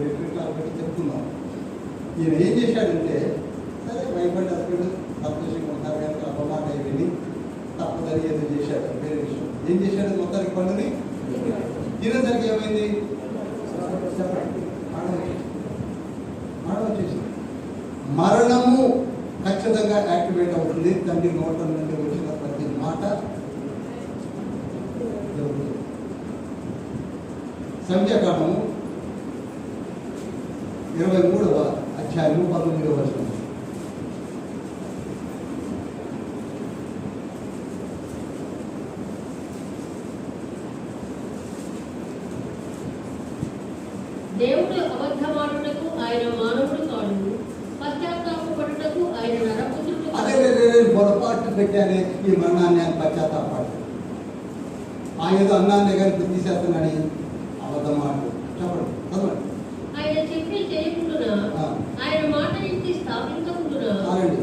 రిట్రీట్ కాబట్టి చెప్తున్నాం. ఈయన ఏం చేశాడంటే, సరే వైఫ్ హస్బెండ్ సంతోషంగా ఉంటారు కనుక అప్పమాట విని తప్పదని ఏదో చేశాడు, వేరే విషయం. ఏం చేశాడు? మొత్తానికి పండుని తినేసరికి ఏమైంది చెప్పండి, వచ్చేసింది. మరణము ఖచ్చితంగా యాక్టివేట్ అవుతుంది. తండ్రి నోట నుండి వచ్చిన ప్రతి మాట జరుగుతుంది. సంఖ్యాకాండము 23వ అధ్యాయము 19వ వచనం. దేవుడు అబద్ధమాడుటకు ఆయన మానవుడు కాడు, పశ్చాత్తాపపడుటకు ఆయన నరపుత్రుడు. అదే పొరపాటు పెట్టానే ఈ మరణాన్ని ఆయన పశ్చాత్తాపడు. ఆయన అన్నాన్ని కానీ తీసేస్తున్నాడని అబద్ధమాడు. చెప్పండి, చదవండి. ఆయన చెప్పి చేయకుండా, ఆయన మాట ఇంటి స్థాపించకుండా. చాలండి.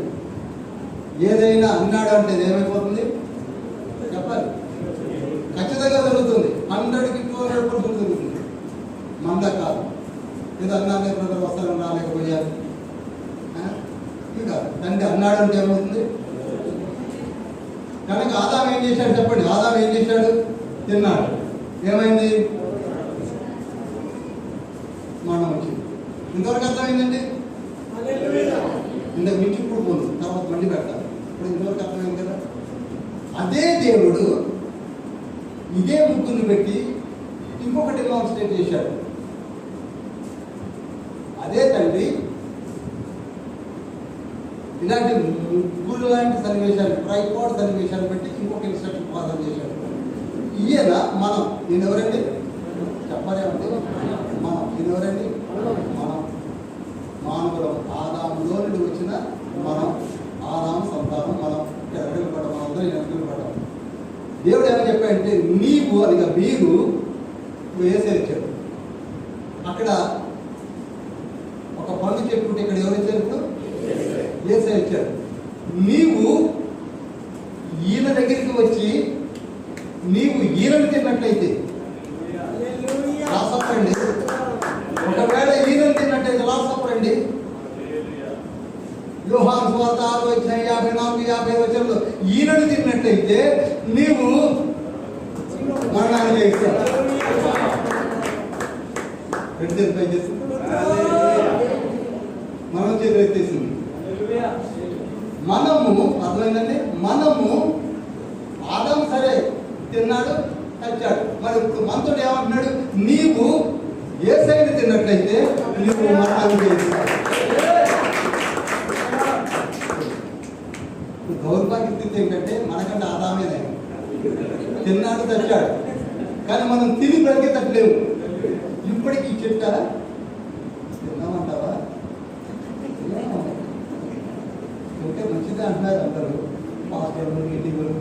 ఏదైనా అన్నాడు అంటే ఏమైపోతుంది చెప్పాలి. ఖచ్చితంగా జరుగుతుంది. 100కి 200% జరుగుతుంది. మంద కాదు. ఏదో అన్నానే బ్రదర్ వస్తారని రాలేకపోయారు. తండ్రి కాదు. తండ్రి అన్నాడు అంటే ఏమవుతుంది? కనుక ఆదాం ఏం చేశాడు చెప్పండి? ఆదాం ఏం చేశాడు? తిన్నాడు. ఏమైంది? మరణం వచ్చింది. ఇంతవరకు అర్థమైందండి? ఇంతకు మించి ఇప్పుడు పోదు, తర్వాత మళ్ళీ పెడతారు. ఇప్పుడు ఇంతవరకు అర్థమైంది కదా. అదే దేవుడు ఇదే ముగ్గురిని పెట్టి ఇంకొకటి డెమాన్స్ట్రేట్ చేశాడు. అదే తండ్రి ఇలాంటి ముగ్గురు లాంటి సన్నివేశాలు, ట్రైపాడ్ సన్నివేశాలు పెట్టి ఇంకొక ఇన్స్ట్రక్షన్ పాలన చేశాడు. ఈయన మనం, ఈయన ఎవరండి? చెప్పలేమండి. మనం, ఈయన ఎవరండి? మనం మానవులం. ఆదాములో నుండి వచ్చిన మనం, ఆదాము సంతానం. మనం ఎరగలు పడ్డాం, మనం అందరూ ఎరగలు పడ్డాం. దేవుడు ఏమని చెప్పాడంటే నీవు అదిగా మీరు వేసేచ్చాడు. అక్కడ ఒక పండు చెప్పుకుంటే ఇక్కడ ఎవరు ఇచ్చారు? ఏసే ఇచ్చాడు. నీవు ఈయన దగ్గరికి వచ్చి నీవు ఈయనను తిన్నట్లయితే రాసపడండి. ఒకవేళ ఈయనను తిన్నట్లయితే రాసపడండి. యోహాను సువార్త 6:54-50 ఈయనను తిన్నట్లయితే నీవు మరణాన్ని చేస్తావు. మనం చేతులు ఎత్తేసింది. మనము అర్థమైందండి. మనము ఆదాం సరే తిన్నాడు, చచ్చాడు. మరి ఇప్పుడు మనతో ఏమంటున్నాడు? నీవు యేసయ్యను తిన్నట్లయితే నీవు మరణాన్ని చేస్తావు. దౌర్భాగ్య స్థితి ఏంటంటే మనకంటే ఆదామే తిన్నాడు, చచ్చాడు. కానీ మనం తిని బ్రతికేటట్లేవు. ఇప్పటికి చెట్ట తిన్నామంటావా? తింటే మంచిదే అంటున్నారు అందరూ, పాస్టర్లు, మీటింగులు.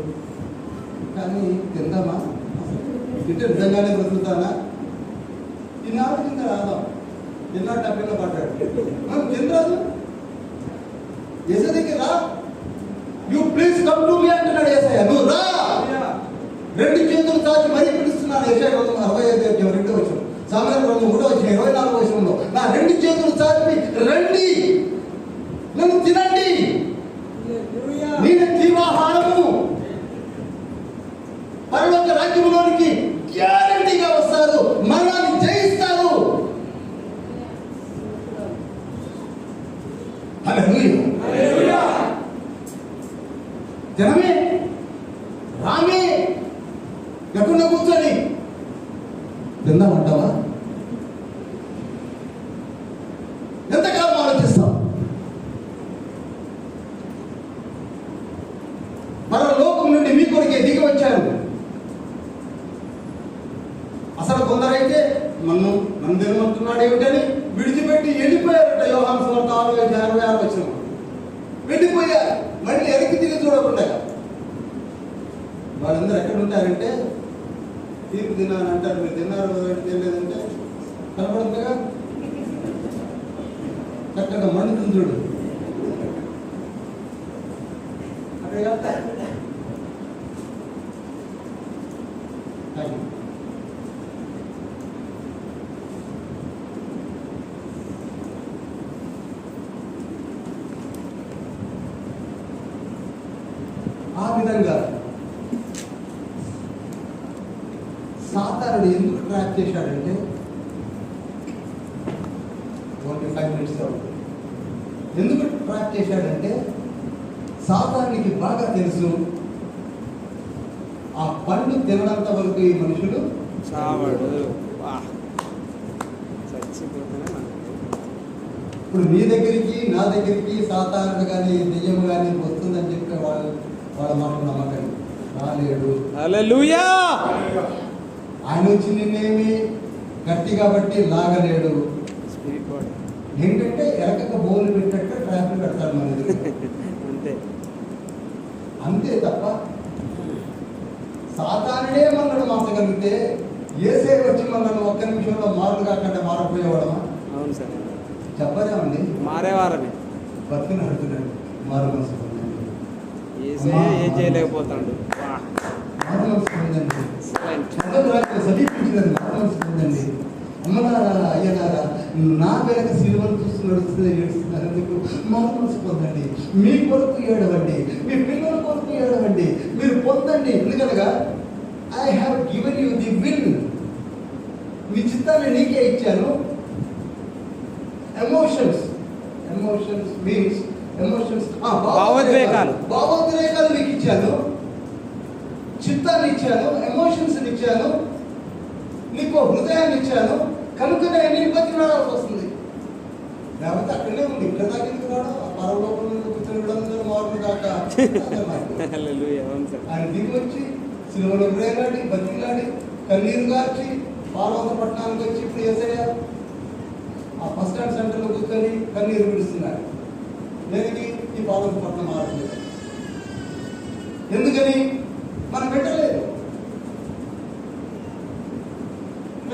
కానీ తిందామా? తింటే నిజంగానే బ్రతుకుతానా? తిన్నాడు కింద రాదాం. తిన్నాడు డబ్బుల్లో పడ్డాడు. మనం తినరాదు. ఎస దగ్గర రా, you please come to me అంటున్నాడు యేసయ్య. నువ్వు రా. 2 చేతులు చాచి మరీ పిలుస్తున్నాను. యెషయా గ్రంథం 65:2 సామెతల గ్రంథం 3:24 నా 2 చేతులు చాచి రండి, నన్ను తినండి, నేను జీవాహారము. పరలోక రాజ్యంలోనికి గ్యారంటీగా వస్తారు, మరణాన్ని జయిస్తారు. హల్లెలూయా. జనమే రామే ఎక్కడ కూర్చొని తిందామంటావా? ఎంతకాలం ఆలోచిస్తాం? పరలోకం నుండి మీ కొరకే దిగి వచ్చాను. అసలు కొందరైతే నన్ను తినమంటున్నాడు ఏమిటని విడిచిపెట్టి వెళ్ళిపోయారట. యోహాను సువార్త 6:66 వెళ్ళిపోయారు. మళ్ళీ వెనక్కి తిరిగి చూడకుండా. వాళ్ళందరూ ఎక్కడ ఉంటారంటే తీర్పు తిన్నాను అంటారు. మీరు తిన్నారు తినలేదంటే కనపడుతుందిగా. చక్కగా మండుతుంది చూడు. అక్కడ ఆ విధంగా సాతానుడు ఎందుకు ట్రాప్ చేశాడంటే 25 minutes ఎందుకు ట్రాప్ చేశాడంటే సాతానుడికి బాగా తెలుసు ఆ పండు తినడంత వరకు ఈ మనుషులు చావడు. చచ్చిపోతేనే ఇప్పుడు మీ దగ్గరికి నా దగ్గరికి సాతానుడు కానీ దెయ్యం కానీ వస్తుందని చెప్పి వాళ్ళ మాటలు నమ్మకండి. రాలేడు. హల్లెలూయా. ఆయన వచ్చి నిన్నేమి గట్టిగా బట్టి లాగలేడు. స్పిరిట్ బాడీ ఏంటంటే ఎరకక బోలు పెట్టినట్టు ట్రాఫిక్ పెడతాడు మన దగ్గర. అంతే అంతే తప్ప సాతానుడే మనల్ని మార్చగలిగితే యేసే వచ్చి మనల్ని ఒక్క నిమిషంలో మారులు కాకుండా మారపోయేవాడమా? అవును సార్. చెప్పలేమండి. మారేవారమే. బతుకుని అడుగుతున్నాడు మారు మనసు ఏం చేయలేకపోతాడు. మారు మనసు ఉందండి. సమీపించినది మారు మనసు ఉందండి. అమ్మలారా అయ్యలారా నా వెనక సిలువను చూస్తూ నడుస్తుంది ఏడుస్తున్నారు ఎందుకు? మారు మనసు పొందండి, మీ కొరకు ఏడవండి, మీ పిల్లల కొరకు ఏడవండి, మీరు పొందండి. ఎందుకనగా I have given you the will, మీ చిత్తాన్ని నీకే ఇచ్చాను. ఎమోషన్స్ మీన్స్ భావోద్రేకాలు మీకు ఇచ్చాను, చిత్తాన్ని ఇచ్చాను, ఎమోషన్స్ ఇచ్చాను, నీకు హృదయాన్ని ఇచ్చాను. కనుకనే నేను బతికినాడాల్సి వస్తుంది. లేకపోతే అక్కడనే ఉంది, ఇక్కడ దాకా ఎందుకు రావడం? ఆ పరలోకంలో కూర్చొని మార్పు కాక ఆయన దిగి వచ్చి సిలువలో వేలాడి బతికిలాడి కన్నీరు గార్చి పార్వత పట్టణానికి వచ్చి ఇప్పుడు యేసయ్య ఆ బస్ స్టాండ్ సెంటర్లో కూర్చొని కన్నీరు విడుస్తున్నాడు. దేనికి? ఈ పార్వత పట్టణం మారలేదు. ఎందుకని? మనం పెట్టలేదు.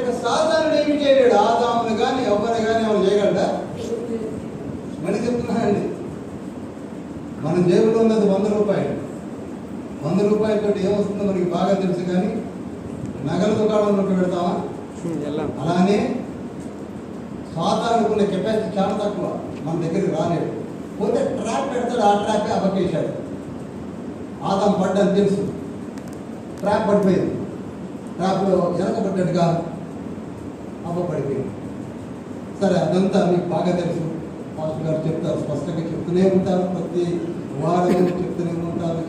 ఇక సాతానుడు ఏమి చేయలేడు. ఆదామును కానీ ఎవరిని కానీ ఎవరు చేయగలడా? మళ్ళీ చెప్తున్నానండి, మన జేబులో ఉన్నది 100 రూపాయలు. 100 రూపాయలతో ఏమొస్తుందో మనకి బాగా తెలుసు, కానీ నగల దుకాణంలో పెడతామా? అలానే సాతానుకున్న కెపాసిటీ చాలా తక్కువ, మన దగ్గరికి రాలేడు. పోతే ట్రాప్ పెడతాడు, ఆ ట్రాపే అబకేశాడు. ఆదాం పడ్డని తెలుసు, ట్రాప్ పడిపోయింది. ట్రాప్లో వెనకబడ్డట్టుగా అవ్వబడిపోయింది. సరే, అదంతా మీకు బాగా తెలుసు. పాస్టర్ గారు చెప్తారు, స్పష్టంగా చెప్తూనే ఉంటారు, ప్రతి వారం చెప్తూనే ఉంటారు.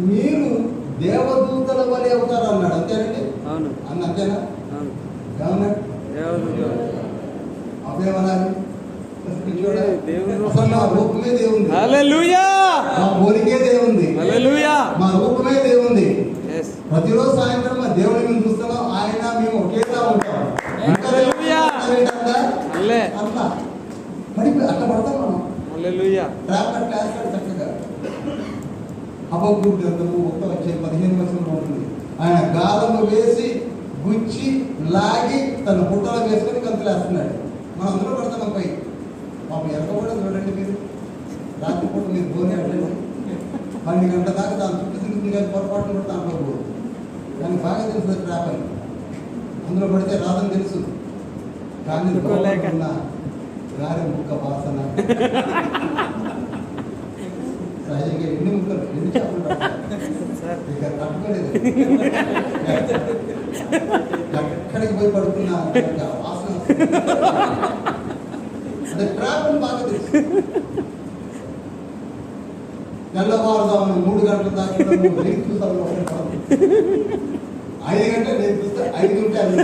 మీరు దేవదూతల వలె అవుతారు అన్నాడు. అంతేనండి? అవును. అంతేనా? అవేమనాలి? అసలు మా రూపమే దేవుంది, మా పోలికే దేవుంది, మా రూపమే దేవుంది. ప్రతిరోజు సాయంత్రం మా దేవుని మేము చూస్తున్నాం, ఆయన మేము ఒకేలా ఉంటాం. అట్లా పడతాం మనం. ట్రాప్ అట్లా వేస్తాడు చక్కగా. హబక్కూకు గ్రంథము 1:15 ఉంటుంది. ఆయన గాలము వేసి గుచ్చి లాగి తన పుట్టలో వేసుకొని గంతులేస్తున్నాడు. మనం అందరూ పడతాం పై. పాపం ఎరగబడి చూడండి, మీరు రాత్రిపూట మీరు బోనే అడ్డండి 12 గంటల దాకా దాని చుట్టూ తిరుగుతుంది, కానీ పొరపాటును కూడా దాంట్లో పోదు. దానికి బాగా తెలుసు ట్రాప్ అని. అందులో పడితే రాదని తెలుసు, కానీ ఉన్న గారి ముక్క వాసన సహజంగా ఎన్ని ముక్కలు ఎన్ని చేపలు ఇక తట్టుకోలేదు. ఎక్కడికి పోయి పడుకున్నా వాసన అదే ట్రాప్ అని బాగా తెలుసు. తెల్లవారుదామని 3 గంటల దాకా నేను చూస్తాను, 5 గంటలు నేను చూస్తే 5 ఉంటాను.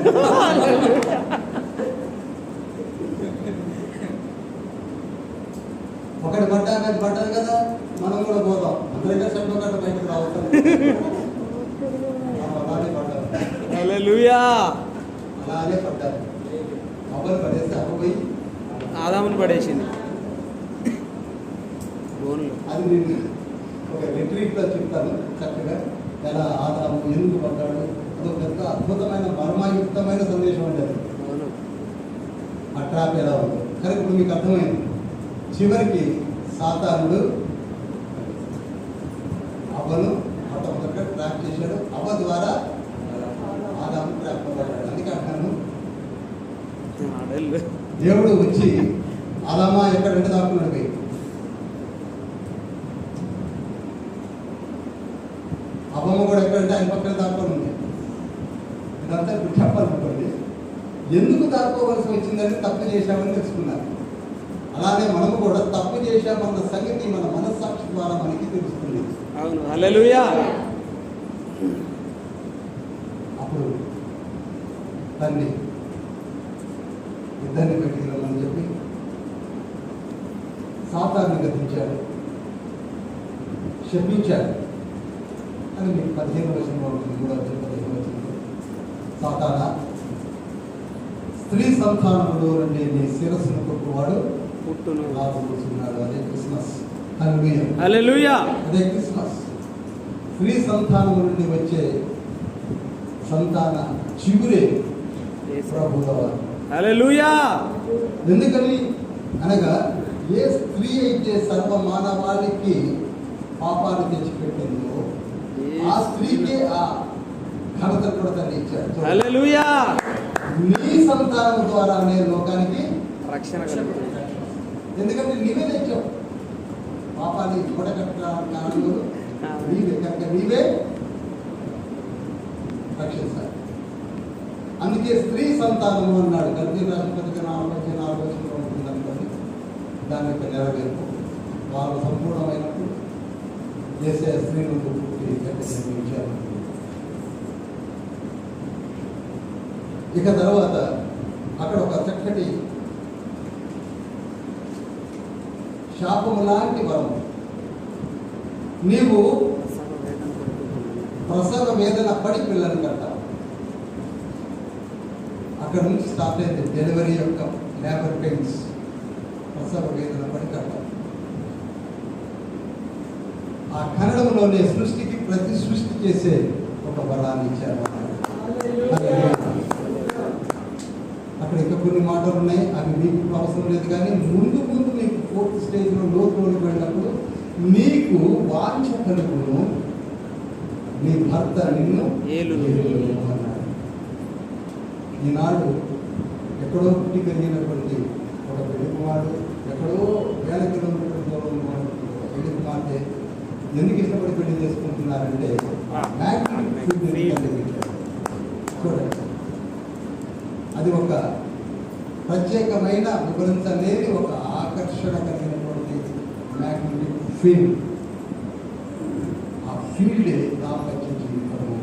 ఒకటి పడ్డాను కదా, మనం కూడా పోదాం. అందరికీ సెంటర్ గంట బయటకు రావచ్చు. అలానే పడ్డాను. అవ్వలు పడేస్తే అవ్వపోయి ఆదాముని పడేసింది. అది నేను ఒక రిట్రీట్లో చెప్తాను చక్కగా, ఎలా ఆదాము ఎందుకు పడ్డాడు. అదొక పెద్ద అద్భుతమైన మర్మయుక్తమైన సందేశం అండి అది. ఆ ట్రాప్ ఎలా ఉంది కానీ ఇప్పుడు మీకు అర్థమైంది. చివరికి సాతానుడు అవ్వను మొట్టమొదటిగా ట్రాప్ చేశాడు. అవ్వ ద్వారా ఆదాము ట్రాప్ పడ్డాడు. అందుకే అంటాను, దేవుడు వచ్చి ఆదామా ఎక్కడంటే దాక్కున్నాడు పోయి. అవ్వమ్మ కూడా ఎక్కడంటే ఆయన పక్కన దాక్కొని ఉంది. ఇదంతా ఇప్పుడు చెప్పాలనుకోండి, ఎందుకు దాక్కోవలసి వచ్చిందని తప్పు చేశామని తెలుసుకున్నారు. అలానే మనము కూడా తప్పు చేశామన్న సంగతి మన మనస్సాక్షి ద్వారా మనకి తెలుస్తుంది. అవును, హల్లెలూయా. అప్పుడు తండ్రి ఇద్దరిని పెట్టుకున్నామని చెప్పి సాతాన్ని గతించాడు, శపించాడు అని మీకు 15వ వచనంలో ఉంటుంది. 3:15 వచనంలో, సాతానా, స్త్రీ సంతానములో నుండి నీ శిరస్సును కొట్టువాడు పుట్టును రాబోతున్నాడు. అదే క్రిస్మస్. హల్లెలూయా. అదే క్రిస్మస్. స్త్రీ సంతానము నుండి వచ్చే సంతాన చిగురే ప్రభువారు. హల్లెలూయా. ఎందుకని అనగా, ఏ స్త్రీ అయితే సర్వ మానవాళికి పాపాలు తెచ్చిపెట్టిందో ఆ స్త్రీకే ఆ ఘనత కూడా తండ్రి ఇచ్చాడు. హల్లెలూయా. నీ సంతానం ద్వారా నేను లోకానికి రక్షణ కలుగుతుంది. ఎందుకంటే నీవే తెచ్చావు పాపాన్ని మూడగట్టడానికి నీవే కనుక నీవే రక్షించాలి. అందుకే స్త్రీ సంతానము అన్నాడు. గర్భీ రాష్ట్రపతికి 4 ఉంటుంది అనుకోండి. దాని యొక్క నెరవేర్పు వాళ్ళు సంపూర్ణమైనప్పుడు చేసే స్త్రీ నుండి పుట్టి జన్మించారు. ఇక తర్వాత అక్కడ ఒక చక్కటి శాపము లాంటి వరం. నీవు ప్రసవ వేదన పడి పిల్లలు కట్టావు. అక్కడ నుంచి స్టార్ట్ అయింది డెలివరీ యొక్క లేబర్ పెయిన్స్. ప్రసవ వేదన పడి కట్టావు. ఆ కన్నడంలోనే సృష్టికి ప్రతి సృష్టి చేసే ఒక వరాన్ని ఇచ్చారు. అక్కడ ఇంకా కొన్ని మాటలు ఉన్నాయి, అవి మీకు అవసరం లేదు. కానీ ముందు నీకు 4th స్టేజ్లో లోతులోకి వెళ్ళినప్పుడు నీకు వాంఛ కలుగును, నీ భర్త నిన్ను ఏలును అన్నాడు. ఈనాడు ఎక్కడో పుట్టి పెరిగినటువంటి ఒక పెళ్లి కుమారుడు, ఎక్కడో వేల కిలోమీటర్ల దూరంలో ఒక పెళ్లి కుమార్తె ఎందుకు ఇష్టపడి పెళ్లి చేసుకుంటున్నారంటే చూడండి, అది ఒక ప్రత్యేకమైన వివరించలేని ఒక ఆకర్షణ కలిగినటువంటి మ్యాగ్నెటిక్ ఫీల్డ్. ఆ ఫీల్డే దాంపత్య జీవితము.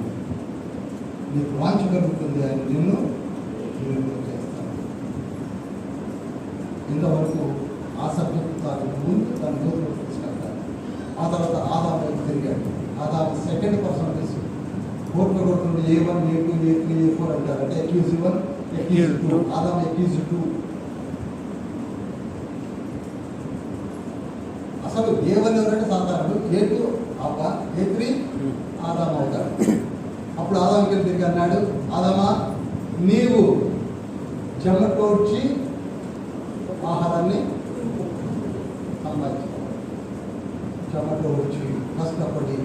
నీకు వాంఛ కలుగుతుంది అని నిన్ను చేస్తాను. ఇంతవరకు ఆ సబ్జెక్టు తాను ముందు తన రోజులు తీసుకెళ్తాను. ఆ తర్వాత ఆదాము తిరిగాడు. ఆదాము సెకండ్ పర్సన్ తీసు కోర్టులో కొడుతుండే A1, A2, A3, A4 అంటారు. అంటే అక్యూజ్ 1, అక్యూజ్ 2. ఆదాము అక్యూజ్ 2. అసలు A1 ఎవరంటే సాతానుడు, A2 అవ్వ, A3 ఆదాము అవుతాడు. అప్పుడు ఆదాముకి తిరిగి అన్నాడు, ఆదామా నీవు చెమటోడ్చి ఆహారాన్ని సంపాదించావు. చెమటోడ్చి కష్టపడి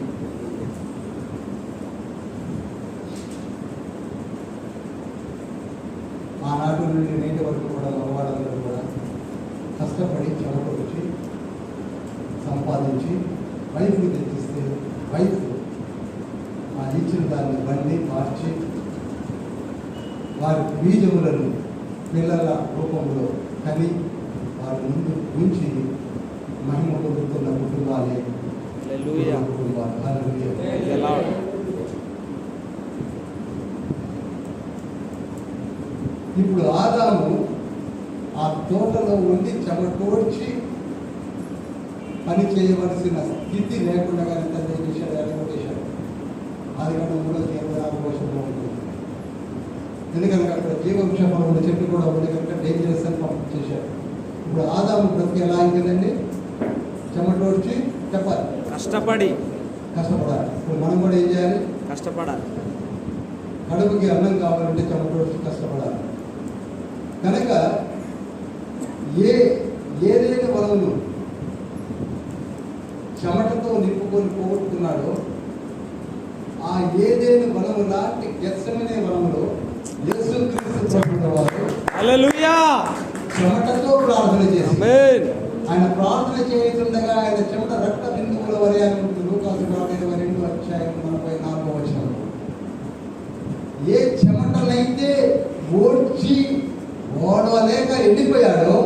ఆనాటి నుండి నేటి వరకు కూడా మగవాళ్ళందరూ కూడా కష్టపడి చెమటోడ్చి సంపాదించి వైఫ్ని తెచ్చిస్తే వైఫ్ ఆ ఇచ్చిన దాన్ని బండి మార్చి వారి బీజములను పిల్లల రూపంలో కని వారి ముందు ఉంచి మహిమ పొందుతున్న కుటుంబాలే కుటుంబాలు. హల్లెలూయా. ఇప్పుడు ఆదాము ఆ తోటలో ఉండి చెమటోడ్చి పని చేయవలసిన స్థితి లేకుండా కానీ తను ఏం చేశాడు? అడగొట్టేశాడు. అది కానీ 3:24 వర్షంలో ఉంటుంది. ఎందుకంటే అక్కడ జీవవృక్షంలో ఉన్న చెట్టు కూడా ఉంది కనుక డేంజరస్ అని పంపించేశాడు. ఇప్పుడు ఆదాము బ్రతికి ఎలా అయిందండి? చెమటోడ్చి చెప్పాలి, కష్టపడాలి. ఇప్పుడు మనం కూడా ఏం చేయాలి? కష్టపడాలి. కడుపుకి అన్నం కావాలంటే చెమటోడ్చి కష్టపడాలి. కనుక ఏదైనా వలమును చెమటతో నింపుకొని పోగొట్టుకున్నాడో ఆ ఏదైనా వలము లాంటి గెత్సెమనే వలములో యేసుక్రీస్తు వారు హల్లెలూయా చెమటతో ప్రార్థన చేసి ఆమేన్. ఆయన ప్రార్థన చేస్తుండగా ఆయన చెమట రక్త బిందువుల వరే అని ఉంటుంది. లూకాసు 22:44. ఏ చెమటనైతే ఓడ్చి ఓడవలేక ఎండిపోయాడో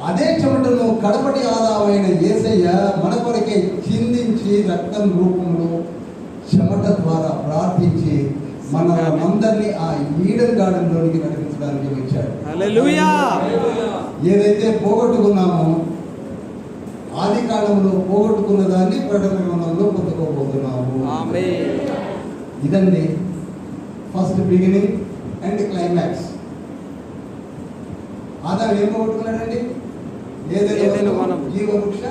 అదే చెమటను కడపటి ఆదామైన యేసయ్య మన కొరకే చిందించి రక్తం రూపంలో చెమట ద్వారా ప్రార్థించి మన అందరినీ ఆ ఈడెన్ గార్డెన్లోనికి నడిపించడానికి వచ్చాడు. హల్లెలూయా. ఏదైతే పోగొట్టుకున్నామో ఆది కాలంలో పోగొట్టుకున్న దాన్ని ప్రకటన గ్రంథంలో పొందుకోబోతున్నాము. ఆమేన్. ఇదండి ఫస్ట్ బిగినింగ్ అండ్ క్లైమాక్స్. ఆదాము ఏం పోగొట్టుకున్నాడండి? ఏదైనా వనం, జీవవృక్ష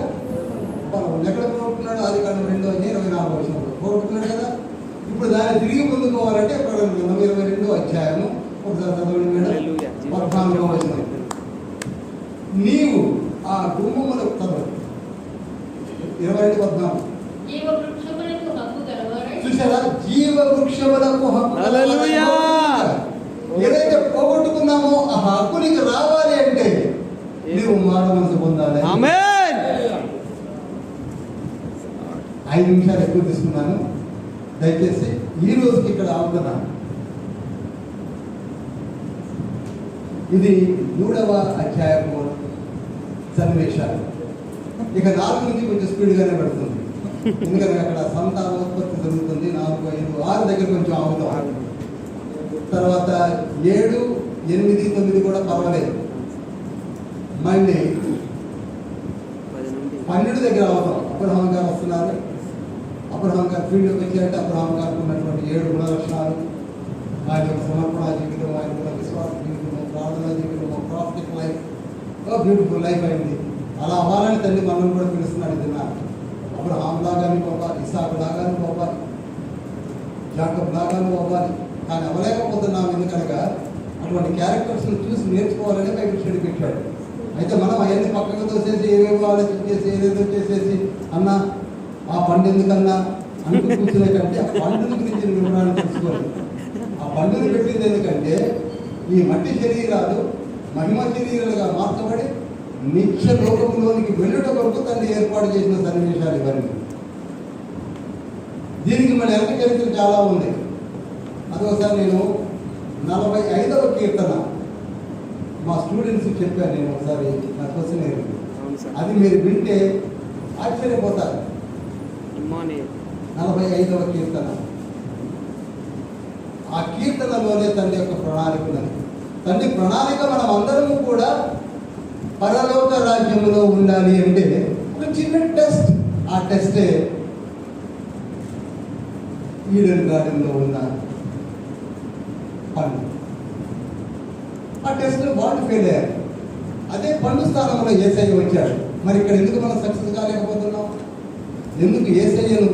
వనం. ఎక్కడ పోగొట్టుకున్నాడు? ఆది కాండం 2:24 పోగొట్టుకున్నాడు కదా. ఇప్పుడు దాన్ని తిరిగి పొందుకోవాలంటే ప్రకటన గ్రంథం 22వ అధ్యాయము ఒకసారి చదవండి మేడం. 14వ వచనం. నీవు ఆ గుమ్మములకు చదవండి. 22:14. జీవవృక్షములకు హక్కు గలవారై చూసారా, జీవ వృక్షములకు హక్కు. హల్లెలూయా. ఏదైతే పోగొట్టుకున్నామో ఆ హక్కు నీకు రావాలి అంటే నీవు మారు మనసు పొందాలి. ఆమేన్. 5 నిమిషాలు ఎక్కువ తీసుకున్నాను, దయచేసి ఈ రోజుకి ఇక్కడ ఆగుతున్నాను. ఇది 3వ అధ్యాయము సన్నివేశాలు. ఇక 4 నుంచి కొంచెం స్పీడ్గానే పెడుతుంది, ఎందుకంటే అక్కడ సంతానోత్పత్తి జరుగుతుంది. 4, 5, 6 దగ్గర కొంచెం ఆగుతాం. తర్వాత 7, 8, 9 కూడా పర్వాలేదు. మళ్ళీ 12 దగ్గర అవుతాం. అబ్రహాం గారు వస్తున్నారు. అబ్రహాం గారు ఫీల్డ్లోకి వచ్చారంటే అబ్రహాం గారికి ఉన్నటువంటి 7 గుణ లక్షణాలు, ఆయన యొక్క సమర్పణ జీవితం, ఆయన యొక్క విశ్వాస జీవితం, ప్రార్థన జీవితం, ప్రాఫిట్ లైఫ్, బ్యూటిఫుల్ లైఫ్ అయింది. అలా అవ్వాలని తండ్రి మనం కూడా పిలుస్తున్నాడు. తిన్నారు అబ్రహాం లాగానే పోవాలి, ఇసాకు లాగానే పోవాలి, జాకబ్ లాగానే పోవాలి. కానీ అవ్వలేకపోతున్నాం, ఎందుకనగా అటువంటి క్యారెక్టర్స్ని చూసి నేర్చుకోవాలని బైబిల్ స్టడీ పెట్టాడు. అయితే మనం అవన్నీ పక్కకు తోసేసి ఏవేవో ఆలోచన చేసి ఏదేదో చేసేసి అన్న ఆ పండు ఎందుకన్నా అనుకు కూర్చునే కంటే ఆ పండుని గురించి వివరాలు తెలుసుకోవాలి. ఆ పండుని పెట్టింది ఎందుకంటే ఈ మట్టి శరీరాలు మహిమ శరీరాలుగా మార్చబడి నిత్య లోకంలోనికి వెళ్ళుట కొరకు తండ్రి ఏర్పాటు చేసిన సన్నివేశాలు ఇవన్నీ. దీనికి మన వెనక చరిత్ర చాలా ఉంది. అదొకసారి నేను 45వ కీర్తన మా స్టూడెంట్స్కి చెప్పాను. నేను ఒకసారి నా క్వశ్చన్ అది మీరు వింటే ఆశ్చర్యపోతారు. 45వ కీర్తన. ఆ కీర్తనలోనే తండ్రి యొక్క ప్రణాళిక ఉన్నది. తండ్రి ప్రణాళిక మనం అందరము కూడా పరలోక రాజ్యంలో ఉండాలి అంటే ఒక చిన్న టెస్ట్. ఆ టెస్టే ఈడెన్ గార్డెన్లో ఉన్న పండు. ఆ టెస్ట్లో వాళ్ళు ఫెయిల్ అయ్యారు. అదే పండు స్థానంలో యేసయ్య వచ్చాడు. మరి ఇక్కడ ఎందుకు మనం సక్సెస్ కాలేకపోతున్నాం? ఎందుకు యేసయ్యను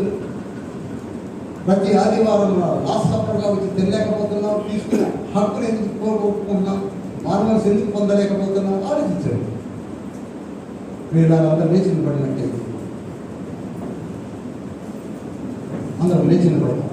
ప్రతి ఆదివారం లాస్ట్ సపర్గా వచ్చి తినలేకపోతున్నాం? తీసుకున్న హక్కును ఎందుకు కోరుకుంటున్నాం? మార్మల్స్ ఎందుకు పొందలేకపోతున్నాం? ఆలోచించండి. వీళ్ళందరూ లేచిన పడినట్టే అందరం లేచిన పడతాం.